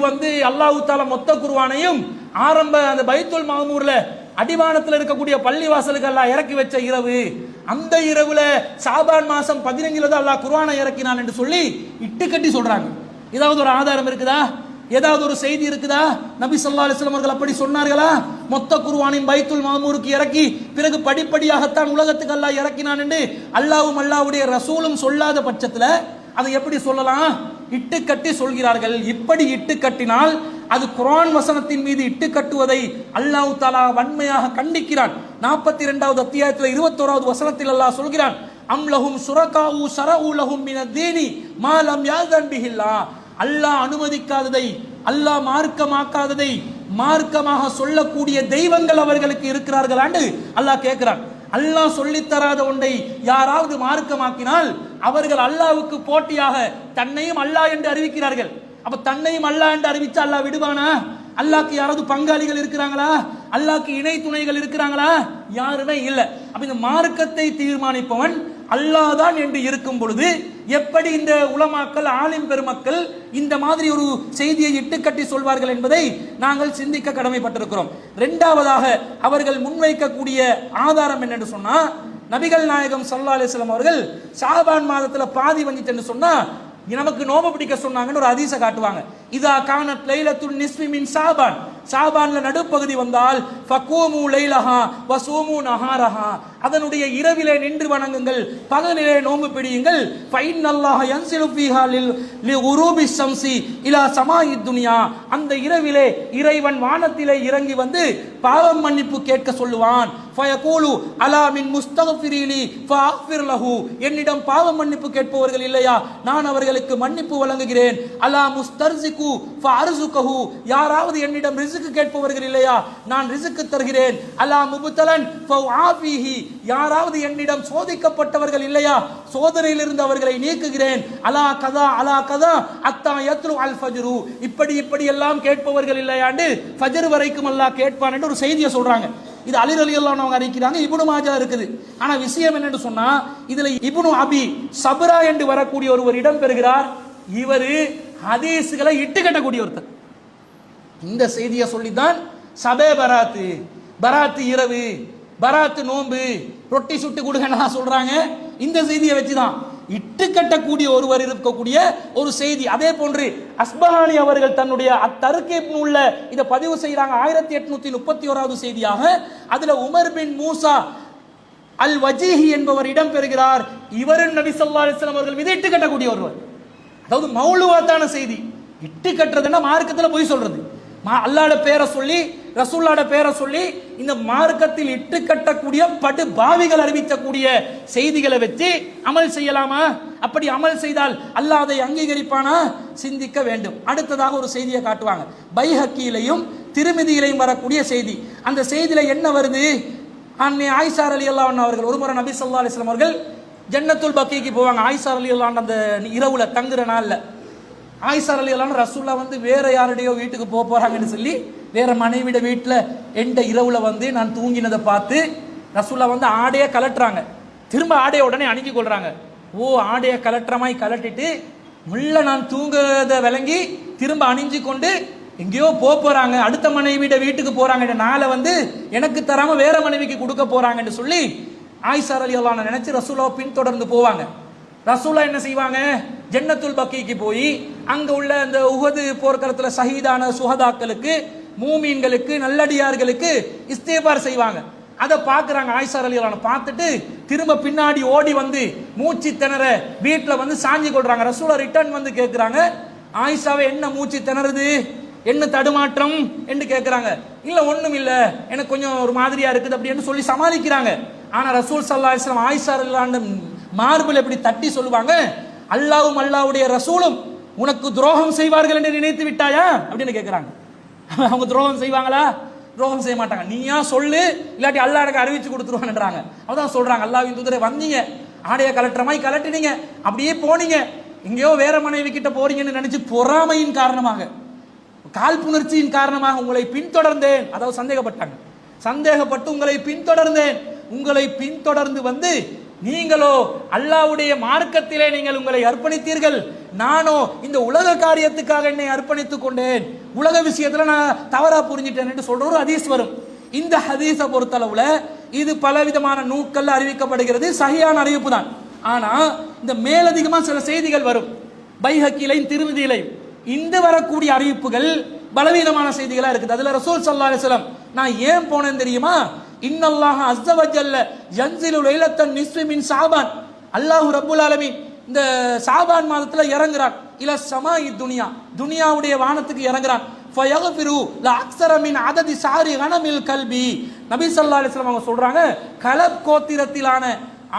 அல்லாஹ் தஆலா மொத்த குர்ஆனையும் ஆரம்ப அந்த பைத்துல் மாமூர்ல அடிவானத்தில் இருக்கக்கூடிய பள்ளி வாசலுக்கு அல்லாஹ் இறக்கி வச்ச இரவு, அந்த இரவுல ஷாபான் மாசம் 15 தான் அல்லாஹ் குர்ஆனை இறக்கினான் என்று சொல்லி இட்டுக்கட்டி சொல்றாங்க. ஏதாவது ஒரு ஆதாரம் இருக்குதா? ஏதாவது ஒரு செய்தி இருக்குதா? நபி ஸல்லல்லாஹு அலைஹி வஸல்லம் அவர்கள் அப்படி சொன்னார்களா? மொத்த குர்ஆனின் பைத்துல் மாமூருக்கு இறக்கி பிறகு படிப்படியாகத்தான் உலகத்துக்கு அல்லாஹ் இறக்கினான் என்று அல்லாஹ்வும் அல்லாஹ்வுடைய ரசூலும் சொல்லாத பட்சத்தில் அதை எப்படி சொல்லலாம்? இட்டு கட்டி சொல்கிறார்கள். இப்படி இட்டு கட்டினால் அது குர்ஆன் வசனத்தின் மீது இட்டு கட்டுவதை அல்லாஹ் தஆலா வன்மையாக கண்டிக்கிறான். 42வது அத்தியாயத்தில் 21வது வசனத்தில் அல்லாஹ் சொல்கிறான், அம் லஹும் ஷுரகாஉ ஷரஉ லஹும் மினத்-தீனி மா லம் யஅஸன் பிஹில்லாஹ், அல்லாஹ் அனுமதிக்காததை, அல்லாஹ் மார்க்கமாக்காததை மார்க்கமாக சொல்லக்கூடிய தெய்வங்கள் அவர்களுக்கு இருக்கிறார்களான்னு அல்லாஹ் கேட்கிறான். அல்லாஹ் சொல்லித்தராத ஒன்றை யாராவது மார்க்கமாக்கினால் அவர்கள் அல்லாஹ்வுக்கு போட்டியாக தன்னையும் அல்லாஹ் என்று அறிவிக்கிறார்கள். அப்ப தன்னையும் அல்லாஹ் என்று அறிவிச்சா அல்லாஹ் விடுவானா? அல்லாஹ்க்கு யாராவது பங்காளிகள் இருக்கிறாங்களா? அல்லாஹ்க்கு இணை துணைகள் இருக்கிறாங்களா? யாருமே இல்லை. அப்ப இந்த மார்க்கத்தை தீர்மானிப்பவன் அல்லாஹ் தான் என்று இருக்கும் பொழுது எப்படி இந்த உலமாக்கள், ஆலிம் பெருமக்கள் இந்த மாதிரி ஒரு செய்தியை இட்டுக்கட்டி சொல்வார்கள் என்பதை நாங்கள் சிந்திக்க கடமைப்பட்டிருக்கிறோம். இரண்டாவதாக அவர்கள் முன்வைக்கக்கூடிய ஆதாரம் என்னென்று சொன்னா, நபிகள் நாயகம் ஸல்லல்லாஹு அலைஹி வஸல்லம் அவர்கள் ஷாபான் மாதத்துல பாதி வந்துட்டு சொன்னா நமக்கு நோம்பு பிடிக்க சொன்னாங்கன்னு ஒரு ஹதீஸை காட்டுவாங்க. இதா கானத் லைலத்துன் நிஸ்ஃபி மின் ஷாபான், ஷாபான்ல நடுப்பகுதி வந்தால் ஃபகூமு லைலஹா வஸூமு நஹாரஹா, அதனுடைய இரவிலே நின்று வணங்குங்கள், பகலிலே நோம்பு பிடியுங்கள். ஃபைன்னல்லாஹ யன்ஸிலு ஃபீஹா லிகுரூபி ஷம்ஸி இலா ஸமாஇத் துன்யா, அந்த இரவிலே இறைவன் வானத்திலே இறங்கி பாவம் மன்னிப்பு கேட்க சொல்லுவான். ஃபயகூலு அலா மின் முஸ்தக்ஃபிரீலி ஃபஅஃபிர் லஹு, என்னிடம் பாவம் மன்னிப்பு கேட்பவர்கள் இல்லையா, நான் அவர்களுக்கு மன்னிப்பு வழங்குகிறேன். அலா முஸ்தர்ஸிகு ஃபஅர்ஸுகஹு, யாராவது என்னிடம் ரிஸ்க் கேட்பவர்கள் இல்லையா, நான் ரிஸ்க் தருகிறேன். அலா முப்தலன் ஃபஆஃபிஹி, யாராவது என்னிடம் சோதிக்கப்பட்டவர்கள் இல்லையா, சோதனையிலிருந்து அவர்களை நீக்குகிறேன். அலா கதா அலா கதா அத்தா யத்லு அல் ஃபஜ்ரு, இப்படி எல்லாம் கேட்பவர்கள் இல்லையாண்டு ஃபஜ்ர் வரைக்கும் அல்லாஹ் கேட்பான் என்று ஒரு செய்தியை சொல்றாங்க. இது அலி ரலியல்லாஹு அன்ஹு அறிக்கிறாங்க, இப்னு மாஜா இருக்குது. ஆனா விஷயம் என்னன்னு சொன்னா, இதுல இப்னு அபி சப்ரா என்று வரக்கூடிய ஒருவர் இடம் பெறுகிறார். இவர் ஹதீஸ்களை இட்டு கட்டக்கூடிய ஒருத்தர். இந்த செய்தியை சொல்லித்தான் சபே பராத்து, பராத்து இரவு, பராத்து நோன்பு, ரொட்டி சுட்டு கொடுங்க சொல்றாங்க. இந்த செய்தியை வச்சுதான் இட்டு கட்டக்கூடிய ஒருவர் இருக்கக்கூடிய ஒரு செய்தி. அதே போன்று அஸ்பஹானி அவர்கள் தன்னுடைய அத்தர்கீப் நூல்ல இதை பதிவு செய்யறாங்க. 1831வது செய்தியாக அதுல உமர் பின் மூசா அல் வஜீஹி என்பவர் இடம் பெறுகிறார். இவரும் நபி ஸல்லல்லாஹு அலைஹி வஸல்லம் அவர்கள் மீது இட்டு கட்டக்கூடிய ஒருவர். அதாவது மௌலுவாத்தான செய்தி. இட்டு கட்டுறதுன்னா மார்க்கத்துல போய் சொல்றது, அல்லாஹ்வோட பேரை சொல்லி ரசூலுல்லாஹ்வோட பேரை சொல்லி இந்த மார்க்கத்தில் இட்டு கட்டக்கூடிய படு பாவிகள் அறிவிக்கக்கூடிய செய்திகளை வச்சு அமல் செய்யலாமா? அப்படி அமல் செய்தால் அல்லாஹ் அதை அங்கீகரிப்பானா? சிந்திக்க வேண்டும். அடுத்ததாக ஒரு செய்தியை காட்டுவாங்க. பைஹக்கியிலையும் திருமிதியிலையும் வரக்கூடிய செய்தி. அந்த செய்தியில என்ன வருது? அன்னை ஆயிஷா ரலியல்லாஹு அன்ஹா அவர்கள் ஒரு முறை நபி ஸல்லல்லாஹு அலைஹி வஸல்லம் அவர்கள் ஜன்னத்துல் பக்கீக்கு போவாங்க. ஆயிஷா ரலியல்லாஹு அன்ஹா அந்த இரவுல தங்குற நாள்ல ஆயிஷா ரலியல்லாஹு அன்ஹா ரசூலுல்லாஹ் வந்து வேற யாருடையோ வீட்டுக்கு போறாங்கன்னு சொல்லி வேற மனைவிட வீட்டில் எந்த இரவுல வந்து நான் தூங்கினதை பார்த்து ரசூலுல்லாஹ் வந்து ஆடையை கலட்டுறாங்க. திரும்ப ஆடையை உடனே அணுகி கொள்றாங்க. ஓ, ஆடையை கலட்டுறமாய் கலட்டிட்டு முள்ள நான் தூங்குறத விளங்கி திரும்ப அணிஞ்சு கொண்டு எங்கேயோ போறாங்க, அடுத்த மனைவிட வீட்டுக்கு போறாங்க, நாளை வந்து எனக்கு தராம வேற மனைவிக்கு கொடுக்க போறாங்கன்னு சொல்லி ஆயிஷா ரலியல்லாஹு அன்ஹா நினைச்சு ரசூலுல்லாஹ் பின்தொடர்ந்து போவாங்க. ரசூலுல்லாஹ் என்ன செய்வாங்க? ஜன்னத்துல் பக்கீக்கு போய் அங்க உள்ள அந்த உஹது போர்க்களத்துல ஷஹீதான சுஹதாக்களுக்கு, மூமீன்களுக்கு, நல்லடியார்களுக்கு இஸ்திக்பார் செய்வாங்க. அதை பார்க்குறாங்க ஆயிஷா ரலியல்லாஹு அன்ஹா. பார்த்துட்டு திரும்ப பின்னாடி ஓடி வந்து மூச்சு திணற வீட்டில் வந்து சாஞ்சி கொள்றாங்க. ரசூலுல்லாஹ் ரிட்டர்ன் வந்து கேட்குறாங்க, ஆயிஷாவை என்ன மூச்சு திணறுது, என்ன தடுமாற்றம் என்று கேட்குறாங்க. இல்லை ஒன்றும் இல்லை, எனக்கு கொஞ்சம் ஒரு மாதிரியா இருக்குது அப்படின்னு சொல்லி சமாளிக்கிறாங்க. ஆனால் ரசூல் ஸல்லல்லாஹு அலைஹி வஸல்லம் ஆயிஷா ரலியல்லாஹு அன்ஹா மார்பில் எப்படி தட்டி சொல்லுவாங்க, அல்லாஹ்வும் அல்லாஹ்வுடைய ரசூலும் உனக்கு துரோகம் செய்வார்கள் என்று நினைத்து விட்டாயா அப்படின்னு கேட்குறாங்க. அவங்க துரோகம் செய்வாங்களா? துரோகம் செய்ய மாட்டாங்க. நீயா சொல்லு, இல்லாட்டி அல்லாஹ் எனக்கு அறிவிச்சு கொடுத்துருவான்ன்றாங்க. அதான் சொல்றாங்க, அல்லாஹ்வின் தூதரே வந்தீங்க, ஆடைய கலட்டுறமாய் கலட்டினீங்க, அப்படியே போனீங்க, எங்கேயோ வேற மனைவி கிட்ட போறீங்கன்னு நினைச்சு பொறாமையின் காரணமாக, காழ்ப்புணர்ச்சியின் காரணமாக உங்களை பின்தொடர்ந்தேன். அதாவது சந்தேகப்பட்டாங்க. சந்தேகப்பட்டு உங்களை பின்தொடர்ந்தேன். உங்களை பின்தொடர்ந்து வந்து நீங்களோ அல்லாஹ்வுடைய மார்க்கத்திலே நீங்கள் உங்களை அர்ப்பணித்தீர்கள், நானோ இந்த உலக காரியத்துக்காக என்னை அர்ப்பணித்துக் கொண்டேன், உலக விஷயத்துல நான் தவறா புரிஞ்சிட்டேன் என்று சொல்ற ஒரு ஹதீஸ் வரும். இந்த ஹதீஸை பொறுத்தளவுல இது பலவிதமான நூல்கள் அறிவிக்கப்படுகிறது, சஹீஹான அறிவிப்பு தான். ஆனா இந்த மேலதிகமா சில செய்திகள் வரும், பைஹக்கிலையும் திருமிதியிலையும். இந்த வரக்கூடிய அறிவிப்புகள் பலவீனமான செய்திகளா இருக்குது. அதுல ரசூல் ஸல்லல்லாஹு அலைஹி வஸல்லம் நான் ஏன் போனேன் தெரியுமா? இன்னல்லாஹ அஸ்ஸ வஜல்ல யன்ஸிலு லைலத்தன் நிஸ்ஃபி மின் ஷஅபான், அல்லாஹ் ரப்பல் ஆலமீன் இந்த ஷஅபான் மாதத்துல இறங்குறான். இல ஸமாஇ துனியா, துனியாவுடைய வானத்துக்கு இறங்குறான். ஃபயக்ஃபிரு லா அக்ஸர மின் அததி ஷாரி கனமில் கல்பி. நபி ஸல்லல்லாஹு அலைஹி வஸல்லம் அவங்க சொல்றாங்க, கலப் கோத்திரத்திலான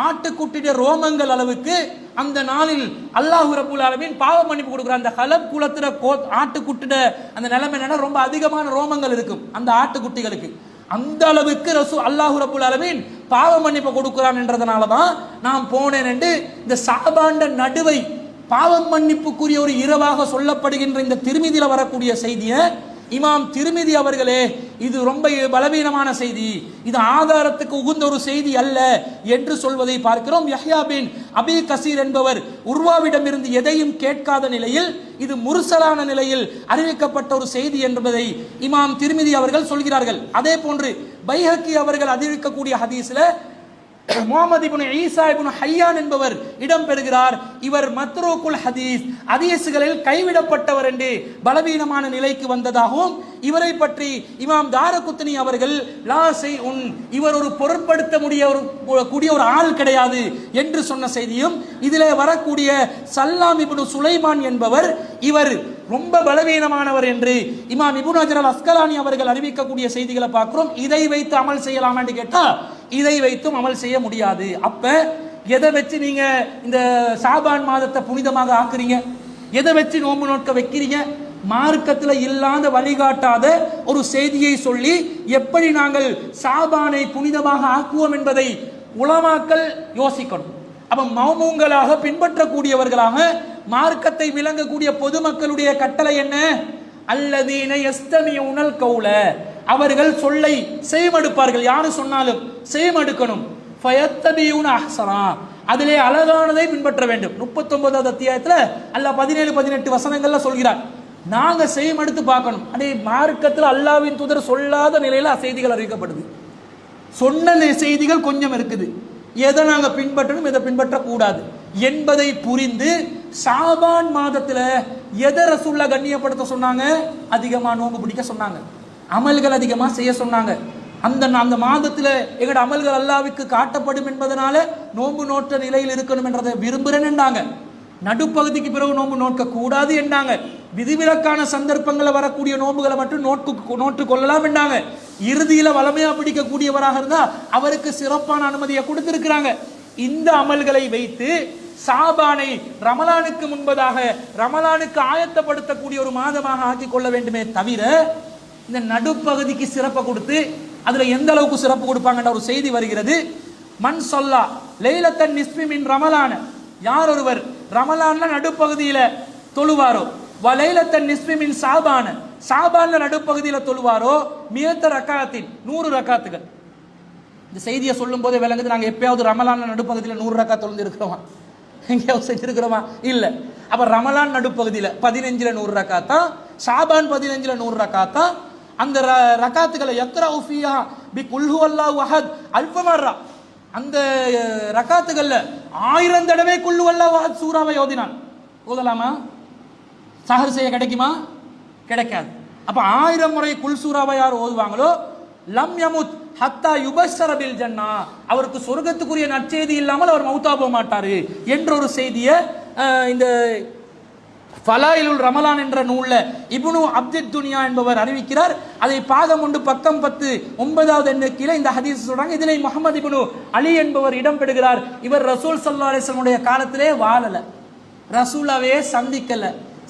ஆட்டுக்குட்டிய ரோமங்கள் அளவுக்கு அந்த நாளில் அல்லாஹ் ரப்பல் ஆலமீன் பாவ மன்னிப்பு கொடுக்குறான். அந்த கலப் குலத்திர ஆட்டுக்குட்டிட அந்த நிலைமை என்னன்னா ரொம்ப அதிகமான ரோமங்கள் இருக்கும் அந்த ஆட்டுக்குட்டிகளுக்கு. அந்த அளவுக்கு அல்லாஹ் ரப்பல் ஆலமீன் பாவ மன்னிப்பு கொடுக்கிறான் என்றதுனால தான் நான் போனேன் என்று இந்த ஷஅபான் நடுவை பாவ மன்னிப்புக்குரிய ஒரு இரவாக சொல்லப்படுகின்ற இந்த திருமிதியில வரக்கூடிய செய்தியை இமாம் திருமிதி அவர்களே இது ரொம்ப பலவீனமான செய்தி, இது ஆதாரத்துக்கு உகுந்த ஒரு செய்தி அல்ல என்று சொல்வதை பார்க்கிறோம். யஹ்யா பின் அபி கசீர் என்பவர் உர்வாவிடமிருந்து எதையும் கேட்காத நிலையில் இது முர்சலான நிலையில் அறிவிக்கப்பட்ட ஒரு செய்தி என்பதை இமாம் திருமிதி அவர்கள் சொல்கிறார்கள். அதே போன்று பைஹக்கி அவர்கள் அறிவிக்கக்கூடிய ஹதீஸ்ல முஹம்மது இப்னு ஈசா இப்னு ஹய்யான் என்பவர் இடம்பெறுகிறார். இவர் மத்ரூக்குல் ஹதீஸ், ஹதீஸ்களில் கைவிடப்பட்டவர் என்று பலவீனமான நிலைக்கு வந்ததாகவும், இவரை பற்றி இமாம் தாரகுத்னி அவர்கள் லா ஷைஉன், இவர் ஒரு பொருட்படுத்த கூடிய ஒரு ஆள் கிடையாது என்று சொன்ன செய்தியும், இதிலே வரக்கூடிய சல்லாம் இப்னு சுலைமான் என்பவர் இவர் ரொம்ப பலவீனமானவர் என்று இமாம் இப்னு ஹஜர் அல் அஸ்கலானி அவர்கள் அறிவிக்கக்கூடிய செய்திகளை பார்க்கிறோம். இதை வைத்து அமல் செய்யலாம் என்று கேட்டா இதை வைத்தும் அமல் செய்ய முடியாது. அப்ப எதை வச்சு நீங்க இந்த ஷாபான் மாதத்தை புனிதமாக ஆக்குறீங்க? எதை வச்சு நோன்பு நோட்க வைக்கிறீங்க? மார்க்கத்தில் இல்லாத வழிகாட்டாத ஒரு செய்தியை சொல்லி எப்படி நாங்கள் ஷாபானை புனிதமாக ஆக்குவோம் என்பதை உலமாக்கள் யோசிக்கணும். அப்ப மௌமூங்களாக பின்பற்றக்கூடியவர்களாக மார்க்கத்தை விளங்கக்கூடிய பொதுமக்களுடைய கட்டளை என்ன? அல்லதீன யஸ்தமியூனல் கௌல, அவர்கள் சொல்லை செய்மடுப்பார்கள், யாரு சொன்னாலும் செய்மடுக்கணும். ஃபயத்தபியூன அஹ்ஸனா, அதிலே அழகானதை பின்பற்ற வேண்டும். 39வது அத்தியாயத்துல அல்லாஹ் 17-18 வசனங்கள்ல சொல்கிறார், நாங்க செய்மடுத்து பார்க்கணும். அதே மார்க்கத்தில் அல்லாஹ்வின் தூதர் சொல்லாத நிலையில செய்திகள் அறிவிக்கப்படுது. சொன்ன செய்திகள் கொஞ்சம் இருக்குது, எதை நாங்க பின்பற்றணும் எதை பின்பற்றக்கூடாது என்பதை புரிந்து ஷாபான் மாதத்துல எதை ரசூலுல்லாஹ் கண்ணியப்படுத்த சொன்னாங்க? அதிகமா நோன்பு பிடிக்க சொன்னாங்க, அமல்கள் அதிகமா செய்ய சொன்னாங்க. அந்த மாதத்துல எங்கட அமல்கள் அல்லாஹ்வுக்கு காட்டப்படும் என்பதனால நோன்பு நோற்ற நிலையில் இருக்கணும் என்றதை விரும்புறேன் என்றாங்க. நடுப்பகுதிக்கு பிறகு நோன்பு நோக்க கூடாது என்றாங்க. விதிவிலக்கான சந்தர்ப்பங்களில் வரக்கூடிய நோன்புகளை மட்டும் நோட்டு கொள்ளலாம் என்றாங்க. இறுதியில வளமையா பிடிக்கக்கூடியவராக இருந்தா அவருக்கு சிறப்பான அனுமதியை கொடுத்திருக்கிறாங்க. இந்த அமல்களை வைத்து ஷாபானை ரமலானுக்கு முன்பதாக ரமலானுக்கு ஆயத்தப்படுத்தக்கூடிய ஒரு மாதமாக ஆக்கிக் கொள்ள வேண்டுமே தவிர இந்த நடுப்பகுதிக்கு சிறப்பை கொடுத்து அதுல எந்த அளவுக்கு சிறப்பு கொடுப்பாங்கன்ற ஒரு செய்தி வருகிறது. மன் சொல்லா லைலத்தன் நிஸ்பி மின் ரமலான, யார் ஒருவர் ரமலான்ல நடுப்பகுதியில தொழுவாரோ, வலைலத்தன் நிஸ்பி மின் சாபான, சாபான்ல நடுப்பகுதியில தொழுவாரோ, மியத்த ரக்காத்தின் 100 ரக்காத்துகள். இந்த செய்தியை சொல்லும் போதே விளங்குது, நாங்க எப்பயாவது ரமலான் நடுப்பகுதியில் 100 ரக்காத் தொழுந்து இருக்கிறோமா? எங்கேயாவது செஞ்சிருக்கிறோமா? இல்ல. அப்ப ரமலான் நடுப்பகுதியில் 15ல 100 ரக்காத்தா, ஷாபான் 15ல 100 ரக்காத்தா. அந்த ரக்காத்துகளை யக்ரவு ஃபீஹா பி குல் ஹுவல்லாஹு அஹத் அல்ஃப மர்ரா, அந்த ரக்காத்துகள்ல 1000 தடவை குல் ஹுவல்லாஹு அஹத் சூராவை ஓதினான். ஓதலாமா? சஹர் செய்ய கிடைக்குமா? கிடைக்காது. அப்ப 1000 முறை குல் சூராவை யார் ஓதுவாங்களோ லம் யமுத் ஹத்தா யுபஸ்ஸர பில் ஜன்னா, அவருக்கு சொர்க்கத்துக்குரிய நற்செய்தி இல்லாமல் அவர் மௌத்தா போக மாட்டாரு என்ற ஒரு செய்தியை இந்த ஃபலாயிலுல் ரமலான் என்ற நூல்ல இப்னு அப்துத் துனியா என்பவர் அறிவிக்கிறார். அதை பாகம் 1 பக்கம் 10 9வது எண்ணிக்கையில இந்த ஹதீஸ் சொல்றாங்க. இதிலே முஹம்மது இப்னு அலி என்பவர் இடம்பெறுகிறார். இவர் ரசூல் ஸல்லல்லாஹு அலைஹி வஸல்லம் உடைய காலத்திலே வாழல, ரசூலாவே சந்திக்கல,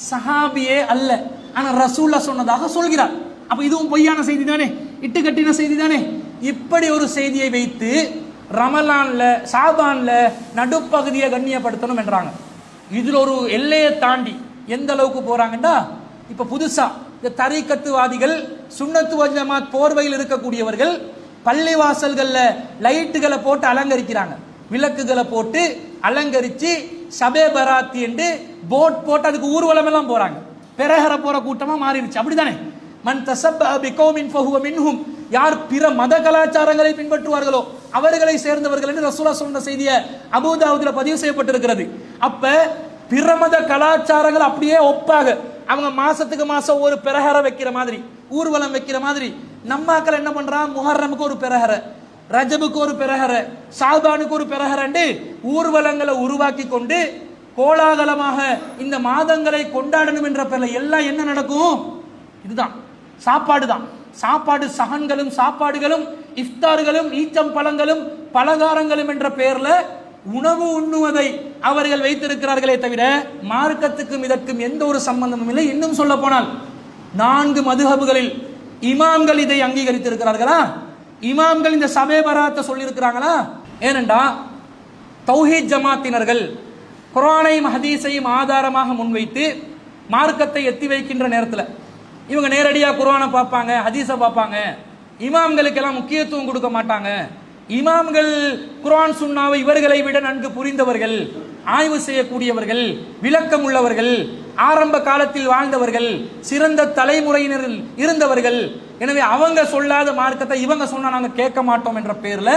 சஹாபியே அல்ல, ஆனா ரசூலா சொன்னதாக சொல்கிறார். அப்ப இதுவும் பொய்யான செய்தி தானே, இட்டு கட்டின செய்தி தானே. இப்படி ஒரு செய்தியை வைத்து ரமலான்ல ஷாபான்ல நடுப்பகுதியை கண்ணியப்படுத்தணும் என்றாங்க. இதுல ஒரு எல்லையை தாண்டி எந்த அளவுக்கு போறாங்கன்னா, இப்ப புதுசா இந்த தரீக்கத்துவாதிகள் சுன்னத்து வல் ஜமாத் போர்வையில் இருக்கக்கூடியவர்கள் பள்ளிவாசல்கள்ல லைட்டுகளை போட்டு அலங்கரிக்கிறாங்க, விளக்குகளை போட்டு அலங்கரிச்சு ஷபே பராத்தி என்று போட் போட்டு அதுக்கு ஊர்வலம் எல்லாம் போறாங்க. பெரஹர போற கூட்டமா மாறிடுச்சு. அப்படித்தானே? மன் தஸப்பஹ பிகௌமின் ஃபஹுவ மின்ஹும், யார் பிற மத கலாச்சாரங்களை பின்பற்றுவார்களோ அவர்களை சேர்ந்தவர்கள் என்று ரசூலுல்லாஹ் சொன்ன செய்தியை அபூ தாவூதுல பதிவு செய்யப்பட்டிருக்கிறது. அப்ப பிற மத கலாச்சாரங்கள் அப்படியே ஒப்பாக அவங்க மாசத்துக்கு மாசம் ஒரு பெரஹர வைக்கிற மாதிரி, ஊர்வலம் வைக்கிற மாதிரி, நம்மாக்கள் என்ன பண்றான், முஹர்ரமுக்கு ஒரு பெரஹர, ரஜபுக்கு ஒரு பெரஹர, ஷாபானுக்கு ஒரு பெரஹரண்டு ஊர்வலங்களை உருவாக்கி கொண்டு கோலாகலமாக இந்த மாதங்களை கொண்டாடணும் என்ற பேர்ல எல்லாம் என்ன நடக்கும்? இதுதான் சாப்பாடு தான். சாப்பாடு சகன்களும் சாப்பாடுகளும் இஃப்தார்களும் ஈச்சம் பழங்களும் பலகாரங்களும் என்ற பெயர்ல உணவு உண்ணுவதை அவர்கள் வைத்திருக்கிறார்களே தவிர மார்க்கத்துக்கும் இதற்கும் எந்த ஒரு சம்பந்தமும் இல்லை. இன்னும் சொல்ல போனால் 4 மதுஹபுகளில் இமாம்கள் இதை அங்கீகரித்திருக்கிறார்களா? இமாம்கள் இந்த சபே பராத்தை சொல்லியிருக்கிறாங்களா? ஏனென்றா தௌஹீத் ஜமாத்தினர்கள் குர்ஆனையும் ஹதீஸையும் ஆதாரமாக முன்வைத்து மார்க்கத்தை எத்தி வைக்கின்ற நேரத்தில் இவங்க நேரடியாக குர்ஆனை பார்ப்பாங்க, ஹதீஸை பார்ப்பாங்க, இமாம்களுக்கெல்லாம் முக்கியத்துவம் கொடுக்க மாட்டாங்க. இமாம்கள் குர்ஆன் சுன்னாவை இவர்களை விட நன்கு புரிந்தவர்கள், ஆய்வு செய்யக்கூடியவர்கள், விளக்கம் உள்ளவர்கள், ஆரம்ப காலத்தில் வாழ்ந்தவர்கள், சிறந்த தலைமுறையினரில் இருந்தவர்கள். எனவே அவங்க சொல்லாத மார்க்கத்தை இவங்க சொன்னா நாங்க கேட்க மாட்டோம் என்ற பேர்ல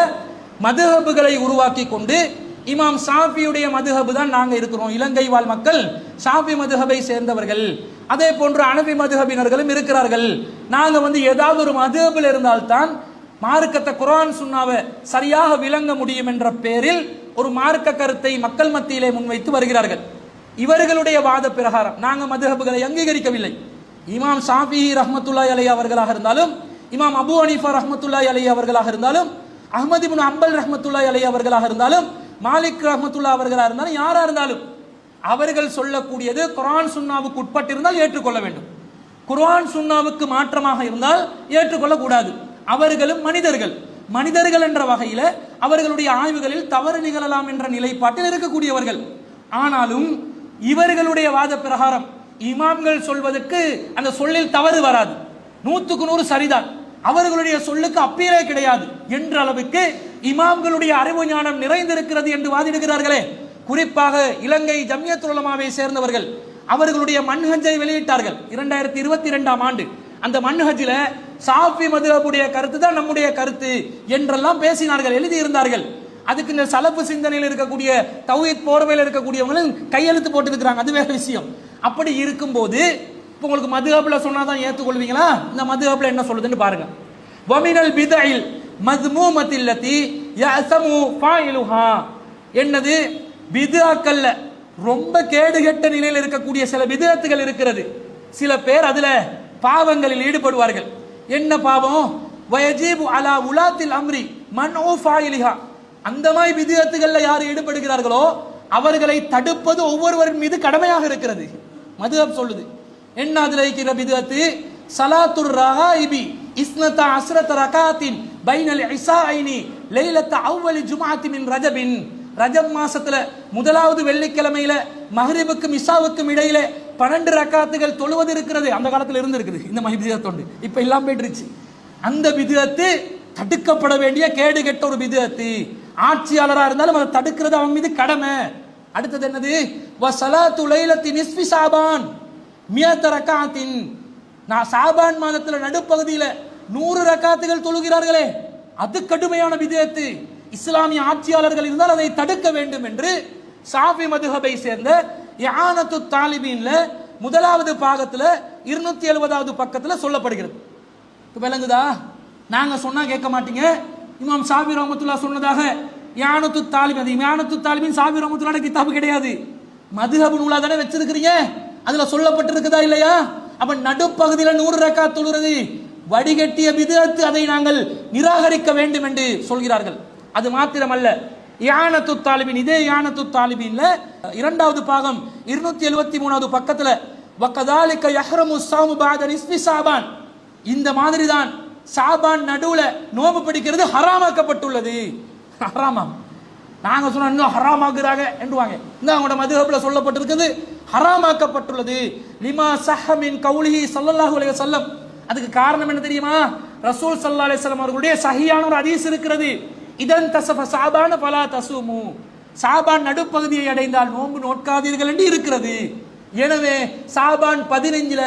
மதுஹபுகளை உருவாக்கி கொண்டு இமாம் ஷாஃபியுடைய மதுஹபு தான் நாங்க இருக்கிறோம், இலங்கை வாழ் மக்கள் ஷாஃபி மதுஹபை சேர்ந்தவர்கள், அதே போன்று அனபி மதுஹபினர்களும் இருக்கிறார்கள், நாங்க ஏதாவது ஒரு மதுஹபில் இருந்தால்தான் மார்க்கத்தை குர்ஆன் சுன்னாவை சரியாக விளங்க முடியும் என்ற பேரில் ஒரு மார்க்க கருத்தை மக்கள் மத்தியிலே முன்வைத்து வருகிறார்கள். இவர்களுடைய வாத பிரகாரம் நாங்க மதுஹபுகளை அங்கீகரிக்கவில்லை. இமாம் ஷாஃபி ரஹ்மத்துல்லாஹி அலைஹி அவர்களாக இருந்தாலும், இமாம் அபூ ஹனீஃபா ரஹ்மத்துல்லாஹி அலைஹி அவர்களாக இருந்தாலும், அஹ்மத் இப்னு ஹம்பல் ரஹ்மத்துல்லாஹி அலைஹி அவர்களாக இருந்தாலும், மாலிக் ரஹ்மத்துல்லாஹி அவர்களாக இருந்தாலும், யாரா இருந்தாலும் அவர்கள் சொல்லக்கூடியது குர்ஆன் சுன்னாவுக்கு உட்பட்டிருந்தால் ஏற்றுக்கொள்ள வேண்டும், குர்ஆன் சுன்னாவுக்கு மாற்றமாக இருந்தால் ஏற்றுக்கொள்ள கூடாது. அவர்களும் மனிதர்கள், மனிதர்கள் என்ற வகையில் அவர்களுடைய ஆய்வுகளில் தவறு நிகழலாம் என்ற நிலைப்பாட்டில் இருக்கக்கூடியவர்கள். ஆனாலும் இவர்களுடைய வாத பிரகாரம் இமாம்கள் சொல்வதற்கு அந்த சொல்லில் தவறு வராது, 100க்கு 100 சரிதான், அவர்களுடைய சொல்லுக்கு அப்பீலே கிடையாது என்ற அளவுக்கு இமாம்களுடைய அறிவு ஞானம் நிறைந்திருக்கிறது என்று வாதிடுகிறார்களே. குறிப்பாக இலங்கை ஜம்மியத்துல் உலமாவை சேர்ந்தவர்கள் அவர்களுடைய மன்ஹஜை வெளியிட்டார்கள் 2022ஆம் ஆண்டு. அந்த மன்ஹஜில ஷாஃபி மதுஹபுடைய கருத்து தான் நம்முடைய கருத்து என்றெல்லாம் பேசினார்கள், எழுதியிருந்தார்கள். அதுக்கு இந்த சலப்பு சிந்தனையில் இருக்கக்கூடிய தௌஹீத் போர்வையில் இருக்கக்கூடியவங்களும் கையெழுத்து போட்டு இருக்கிறாங்க, அது வேற விஷயம். அப்படி இருக்கும்போது இப்போ உங்களுக்கு மதுஹப்ல சொன்னாதான் ஏற்றுக்கொள்வீங்களா? இந்த மதுஹப்ல என்ன சொல்லுதுன்னு பாருங்க. வமினல் பிதஇல் மத்மூமத்தில்லதி யஸமு ஃபாயிலுஹா, என்னது பித்அக்கல்ல ரொம்ப கேடுகெட்ட நிலையில் இருக்கக்கூடிய சில பித்அத்துகள் இருக்கிறது. சில பேர் அதுல பாவங்களில் ஈடுபடுவார்கள். என்ன பாவம்? வயஜிபு அலா உலாத்தில் அம்ரி மன்உ ஃபாயிலிஹா, அந்த மாதிரி பித்அத்துகள்ல யார் ஈடுபடுகிறார்களோ அவர்களை தடுப்பது ஒவ்வொருவரின் மீது கடமையாக இருக்கிறது. மதுஹப் சொல்லுது. என்ன அதுல இருக்கிற பித்அத்து? சலாத்துர் ரகாயிபி இஸ்னத அஸ்ரத ரகாத்தின் பைனல் இஸாஇனி லைலத்த அவ்வலி ஜும்ஆத்தி மின் ரஜபின். ரஜப் மாசத்துல முதலாவது வெள்ளிக்கிழமையில மஹ்ரிபுக்கும் இஷாவுக்கும் இடையில 12 ரக்காத்துகள் தொழுவது இருக்கிறது. அந்த காலத்துல இருந்திருக்குது இந்த பிதுஅத் உண்டு, இப்ப எல்லாம் போயிடுச்சு. அந்த பிதுஅத்து தடுக்கப்பட வேண்டிய கேடு கெட்ட ஒரு பிதுஅத்து. ஆட்சியாளரா இருந்தாலும் அதை தடுக்கிறது அவன் மீது கடமை. அடுத்தது என்னது? வஸலாத்து லைலத்தி நிஸ்ஃபி ஷாபான் மியத ரக்காத்தின். நான் ஷாபான் மாதத்துல நடுப்பகுதியில 100 ரக்காத்துகள் தொழுகிறார்களே, அது கடுமையான பிதுஅத்து. இஸ்லாமிய ஆட்சியாளர்கள் இருந்தால் அதை தடுக்க வேண்டும் என்று ஷாஃபி மதுஹபை சேர்ந்த இஆனத்து தாலிபீன்ல முதலாவது பாகத்துல 270வது பக்கத்துல சொல்லப்படுகிறது. விளங்குதா? நாங்க சொன்னா கேட்க மாட்டீங்க. இமாம் ஷாஃபி ரஹ்மத்துல்லாஹ் சொன்னதாக இஆனத்து தாலிபீன், இஆனத்து தாலிபீன் ஷாஃபி ரஹ்மத்துல்லாஹ் கிதாபு கிடையாது, மதுஹப் நூலா தானே வச்சிருக்கிறீங்க. அதுல சொல்லப்பட்டிருக்குதா இல்லையா? அப்ப நடுப்பகுதியில 100 ரக்காத் தொழுகிறது வடிகட்டிய பிதுஅத், அதை நாங்கள் நிராகரிக்க வேண்டும் என்று சொல்கிறார்கள். அது மாத்திரமல்ல, இஆனத்து தாலிபீன், இதே இஆனத்து தாலிபீன்ல 2வது பாகம் 273வது பக்கத்துல வகதாலிக யஹ்ரமு ஸௌமு பஅத நிஸ்ஃபி ஷாபான், இந்த மாதிரி தான் ஷாபான் நடுவுல நோன்பு பிடிக்கிறது ஹராமாக்கப்பட்டுள்ளது. ஹராமா நாங்க சொன்னா இன்னும் ஹராமாக்குறாங்க என்றுவாங்க. இந்த அவங்களோட மதுஹப்ல சொல்லப்பட்டிருக்கிறது ஹராமாக்கப்பட்டுள்ளது. லிமா ஸஹ மின் கௌலிஹி ஸல்லல்லாஹு அலைஹி வஸல்லம். அதுக்கு காரணம் என்ன தெரியுமா? ரசூல் ஸல்லல்லாஹு அலைஹி வஸல்லம் அவர்களுடைய சஹீஹான ஒரு ஹதீஸ் இருக்கிறது. இதன் தஸஃப ஷாபான் ஃபலா தஸூமு, ஷாபான் நடுப்பகுதியை அடைந்தால் நோன்பு நோட்காதீர்கள் என்று இருக்கிறது. எனவே ஷாபான் 15ல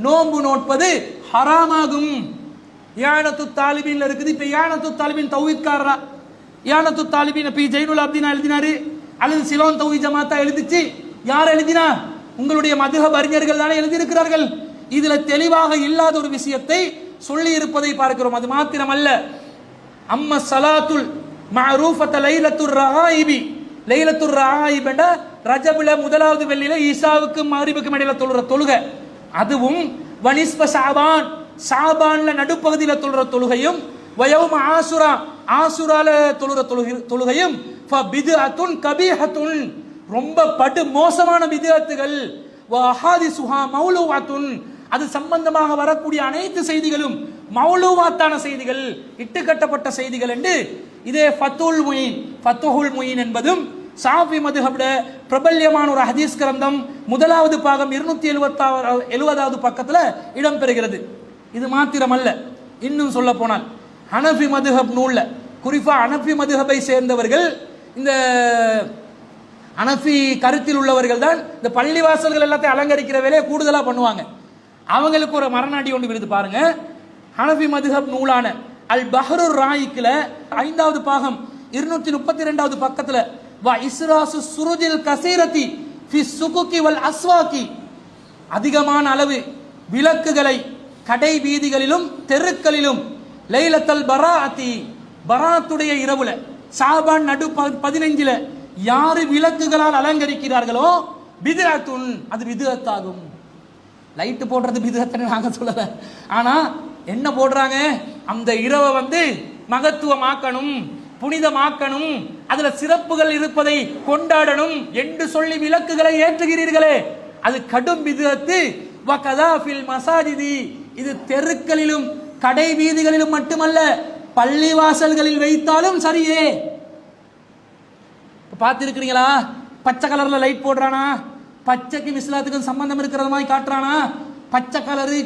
நோன்பு நோட்பது ஹராமாகும். இஆனத்து தாலிபீன்ல இருக்குது. இப்ப இஆனத்து தாலிபீன் தௌஹீத்காரரா? இஆனத்து தாலிபீன் பி ஜைனுல் அப்தீன் எழுதினாரு அல்லது சிலோன் தௌஹீத் ஜமாத்தா எழுதிச்சு? யார் எழுதினா? உங்களுடைய மதுஹப் அறிஞர்கள் தானே எழுதியிருக்கிறார்கள். இதுல தெளிவாக இல்லாத ஒரு விஷயத்தை சொல்லி இருப்பதை பார்க்கிறோம். அது மாத்திரமல்ல, அம்ம ஸலாத்துல் மஅரூஃபத லைலத்துர் ரகாயிபி, லைலத்துர் ரகாயிப் என்ற ரஜபுல முதலாவது வெள்ளியில ஈசாவுக்கும் மக்ரிபுக்கும் இடையில தொழுற தொழுகை, அதுவும் வனிஸ்ப ஷாபான், ஷாபான்ல நடுப்பகுதியில தொழுற தொழுகையும், வயௌம ஆசுரா, ஆசுரால தொழுற தொழுகையும் ஃபபிதுஅத்துன் கபீஹத்துன், ரொம்ப படு மோசமான பிதுஅத்துகள். வ அஹாதிசுஹா மௌலூஅத்துன், அது சம்பந்தமாக வரக்கூடிய அனைத்து செய்திகளும் மௌலூவாத்தான செய்திகள், இட்டுக்கட்டப்பட்ட செய்திகள் என்று இதே ஃபத்துஹுல் முயின் என்பதும் ஷாஃபி மதுஹப்ல பிரபல்யமான ஒரு ஹதீஸ் கிரந்தம் முதலாவது பாகம் 270வது பக்கத்துல இடம்பெறுகிறது. இது மாத்திரமல்ல, இன்னும் சொல்ல போனால் ஹனஃபி மதுஹப் நூல்ல, குறிப்பா ஹனஃபி மதுஹபை சேர்ந்தவர்கள், இந்த ஹனஃபி கருத்தில் உள்ளவர்கள் தான் இந்த பள்ளிவாசல்கள் எல்லாத்தையும் அலங்கரிக்கிற வேலையை கூடுதலா பண்ணுவாங்க. அவங்களுக்கு ஒரு மரணாடி ஒன்று விருது பாருங்க. ஹனஃபி மதுஹப் நூலான அல் பஹ்ருர் ராயிக்ல 5வது பாகம் 232வது பக்கத்துல வ இஸ்ராசு சுருஜில் கசீரத்தி ஃபி சுகுகி வல் அஸ்வாகி, அதிகமான அளவு விளக்குகளை கடை வீதிகளிலும் தெருக்களிலும், லைலத்தல் பராஅத்தி, பராத்துடைய இரவுல ஷாபான் நடு 15ல யாரு விளக்குகளால் அலங்கரிக்கிறார்களோ பிதுஅத்துன், அது பிதுஅத்தாகும். லைட் போடுறது பிதுஅத்துன்னு நாங்க சொல்லல. ஆனா என்ன போடுறாங்க? அந்த இரவை மகத்துவமாக்கணும், புனிதமாக்கணும், அதுல சிறப்புகள் இருப்பதை கொண்டாடணும் என்று சொல்லி விளக்குகளை ஏற்றுகிறீர்களே, அது கடும் பிதுஅத்து. வகதா ஃபில் மசாஜிதி, இது தெருக்களிலும் கடை வீதிகளிலும் மட்டுமல்ல பள்ளிவாசல்களில் வைத்தாலும் சரியே. பார்த்திருக்கிறீங்களா? பச்சை கலர்ல லைட் போடுறானா? பச்சைக்கும் இஸ்லாத்துக்கும் சம்பந்தம் இருக்கிறது மாதிரி காட்டுறானா? பச்சை கலரு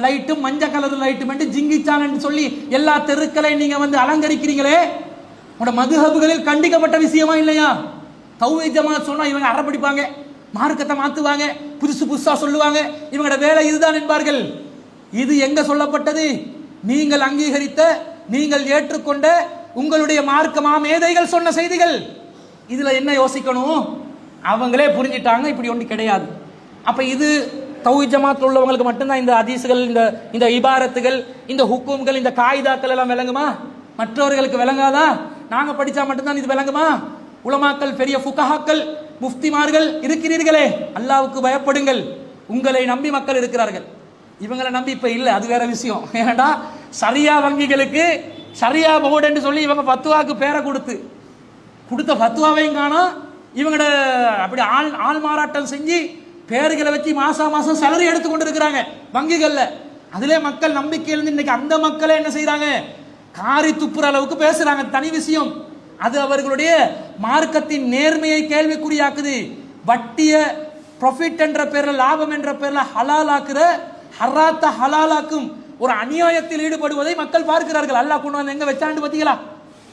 லைட்டும் மஞ்சள் கலர் லைட்டும் ஜிங்கிச்சான் சொல்லி எல்லா தெருக்களையும் நீங்க அலங்கரிக்கிறீங்களே, உங்களோட மதுஹபுகளில் கண்டிக்கப்பட்ட விஷயமா இல்லையா? தௌஹீத் ஜமாத் சொன்னா இவங்க அறப்படிப்பாங்க, மார்க்கத்தை மாத்துவாங்க, புதுசு புதுசா சொல்லுவாங்க, இவங்களோட வேலை இதுதான் என்பார்கள். இது எங்க சொல்லப்பட்டது? நீங்கள் அங்கீகரித்த, நீங்கள் ஏற்றுக்கொண்ட உங்களுடைய மார்க்கமா மேதைகள் சொன்ன செய்திகள். இதுல என்ன யோசிக்கணும்? அவங்களே புரிஞ்சிட்டாங்க இப்படி ஒன்று கிடையாது. அப்ப இது தௌஹீத் ஜமாத்தில் உள்ளவங்களுக்கு மட்டும்தான் இந்த ஹதீஸ்கள், இந்த இபாரத்துகள், இந்த ஹுக்கும்கள், இந்த காயிதாக்கள் எல்லாம் விளங்குமா? மற்றவர்களுக்கு விளங்காதா? நாங்க படிச்சா மட்டும்தான் இது விளங்குமா? உலமாக்கள், பெரிய ஃபுகஹாக்கள், முஃப்திமார்கள் இருக்கிறீர்களே, அல்லாஹ்வுக்கு பயப்படுங்கள். உங்களை நம்பி மக்கள் இருக்கிறார்கள், இவங்களை நம்பி இப்ப இல்ல, அது வேற விஷயம். ஏன்னா சரியா வங்கிகளுக்கு சரியா போர்டு என்று சொல்லி இவங்க ஃபத்வாக்கு பேரை கொடுத்த ஃபத்வாவையும் காணோம். இவங்களோட அப்படி ஆள் மாறாட்டம் செஞ்சு பேர்களை வச்சு மாசம் சேலரி எடுத்து கொண்டு இருக்கிறாங்க வங்கிகள்ல. அதிலே மக்கள் நம்பிக்கை இருந்து இன்னைக்கு அந்த மக்களே என்ன செய்யறாங்க, காரி துப்புற அளவுக்கு பேசுறாங்க. தனி விஷயம். அது அவர்களுடைய மார்க்கத்தின் நேர்மையை கேள்விக்குறியாக்குது. வட்டிய ப்ராஃபிட் என்ற பேர்ல, லாபம் என்ற பேர்ல ஹலால் ஆக்குற, ஹராத்த ஹலாலாக்கும் ஒரு அநியாயத்தில் ஈடுபடுவதை மக்கள் பார்க்கிறார்கள். அல்லாஹ் கொண்டு வந்து எங்க வச்சாண்டு பாத்தீங்களா?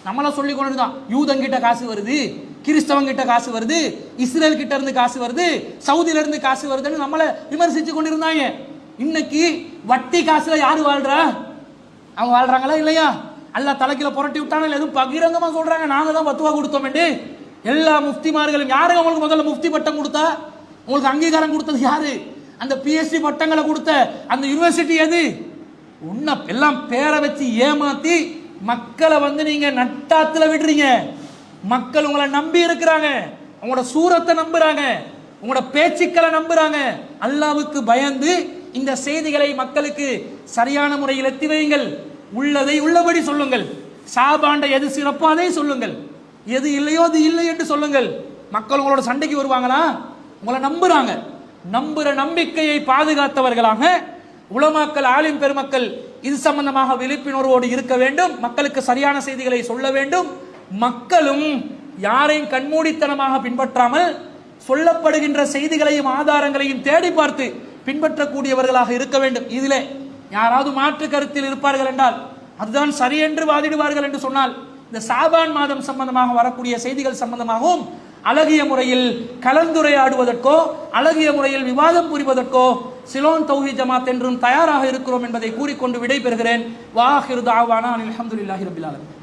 நம்மள சொல்லி கொண்டு தான் யூதங்கிட்ட காசு வருது, கிறிஸ்தவங்கிட்ட காசு வருது, இஸ்ரேல் கிட்ட இருந்து காசு வருது, சவுதியில இருந்து காசு வருதுன்னு நம்மள விமர்சிச்சு கொண்டிருந்தாங்க. இன்னைக்கு வட்டி காசுல யாரு வாழ்றா? அவங்க வாழ்றாங்களா இல்லையா? அல்லாஹ் தலைக்கில புரட்டி விட்டாங்க. எதுவும் பகிரங்கமா சொல்றாங்க, நாங்க தான் பத்துவா கொடுத்தோம் என்று. எல்லா முஃப்திமார்களும் யாருங்க உங்களுக்கு முதல்ல முஃப்தி பட்டம் கொடுத்தா? உங்களுக்கு அங்கீகாரம் கொடுத்தது யாரு? அந்த பிஎஸ்சி பட்டங்களை கொடுத்த அந்த யூனிவர்சிட்டி எது? உன்ன எல்லாம் பேரை வச்சு ஏமாத்தி மக்களை வந்து நீங்க நட்டாத்துல விடுறீங்க. மக்கள் உங்களை நம்பி இருக்கிறாங்க, உங்களோட சூரத்தை நம்புறாங்க, உங்களோட பேச்சுக்களை நம்புறாங்க. அல்லாஹ்வுக்கு பயந்து இந்த செய்திகளை மக்களுக்கு சரியான முறையில் எத்தி வையுங்கள். உள்ளதை உள்ளபடி சொல்லுங்கள். ஷாபாண்ட எது சிறப்போ அதை சொல்லுங்கள், எது இல்லையோ அது இல்லை என்று சொல்லுங்கள். மக்கள் உங்களோட சண்டைக்கு வருவாங்களா? உங்களை நம்புறாங்க. நம்புற நம்பிக்கையை பாதுகாத்தவர்களாக உலமாக்கள், ஆலிம் பெருமக்கள் இது சம்பந்தமாக விழிப்புணர்வோடு இருக்க வேண்டும். மக்களுக்கு சரியான செய்திகளை சொல்ல வேண்டும். மக்களும் யாரையும் கண்மூடித்தனமாக பின்பற்றாமல் சொல்லப்படுகின்ற செய்திகளையும் ஆதாரங்களையும் தேடி பார்த்து பின்பற்றக்கூடியவர்களாக இருக்க வேண்டும். இதிலே யாராவது மாற்று கருத்தில் இருப்பார்கள் என்றால், அதுதான் சரி என்று வாதிடுவார்கள் என்று சொன்னால், இந்த சாபான் மாதம் சம்பந்தமாக வரக்கூடிய செய்திகள் சம்பந்தமாகவும் அழகிய முறையில் கலந்துரையாடுவதற்கோ அழகிய முறையில் விவாதம் புரிவதற்கோ சிலோன் தௌஹீத் ஜமாத் என்றும் தயாராக இருக்கிறோம் என்பதை கூறிக்கொண்டு விடை பெறுகிறேன். வாஹிரு தாவானா அல்ஹம்துலில்லாஹி ரப்பில் ஆலமீன்.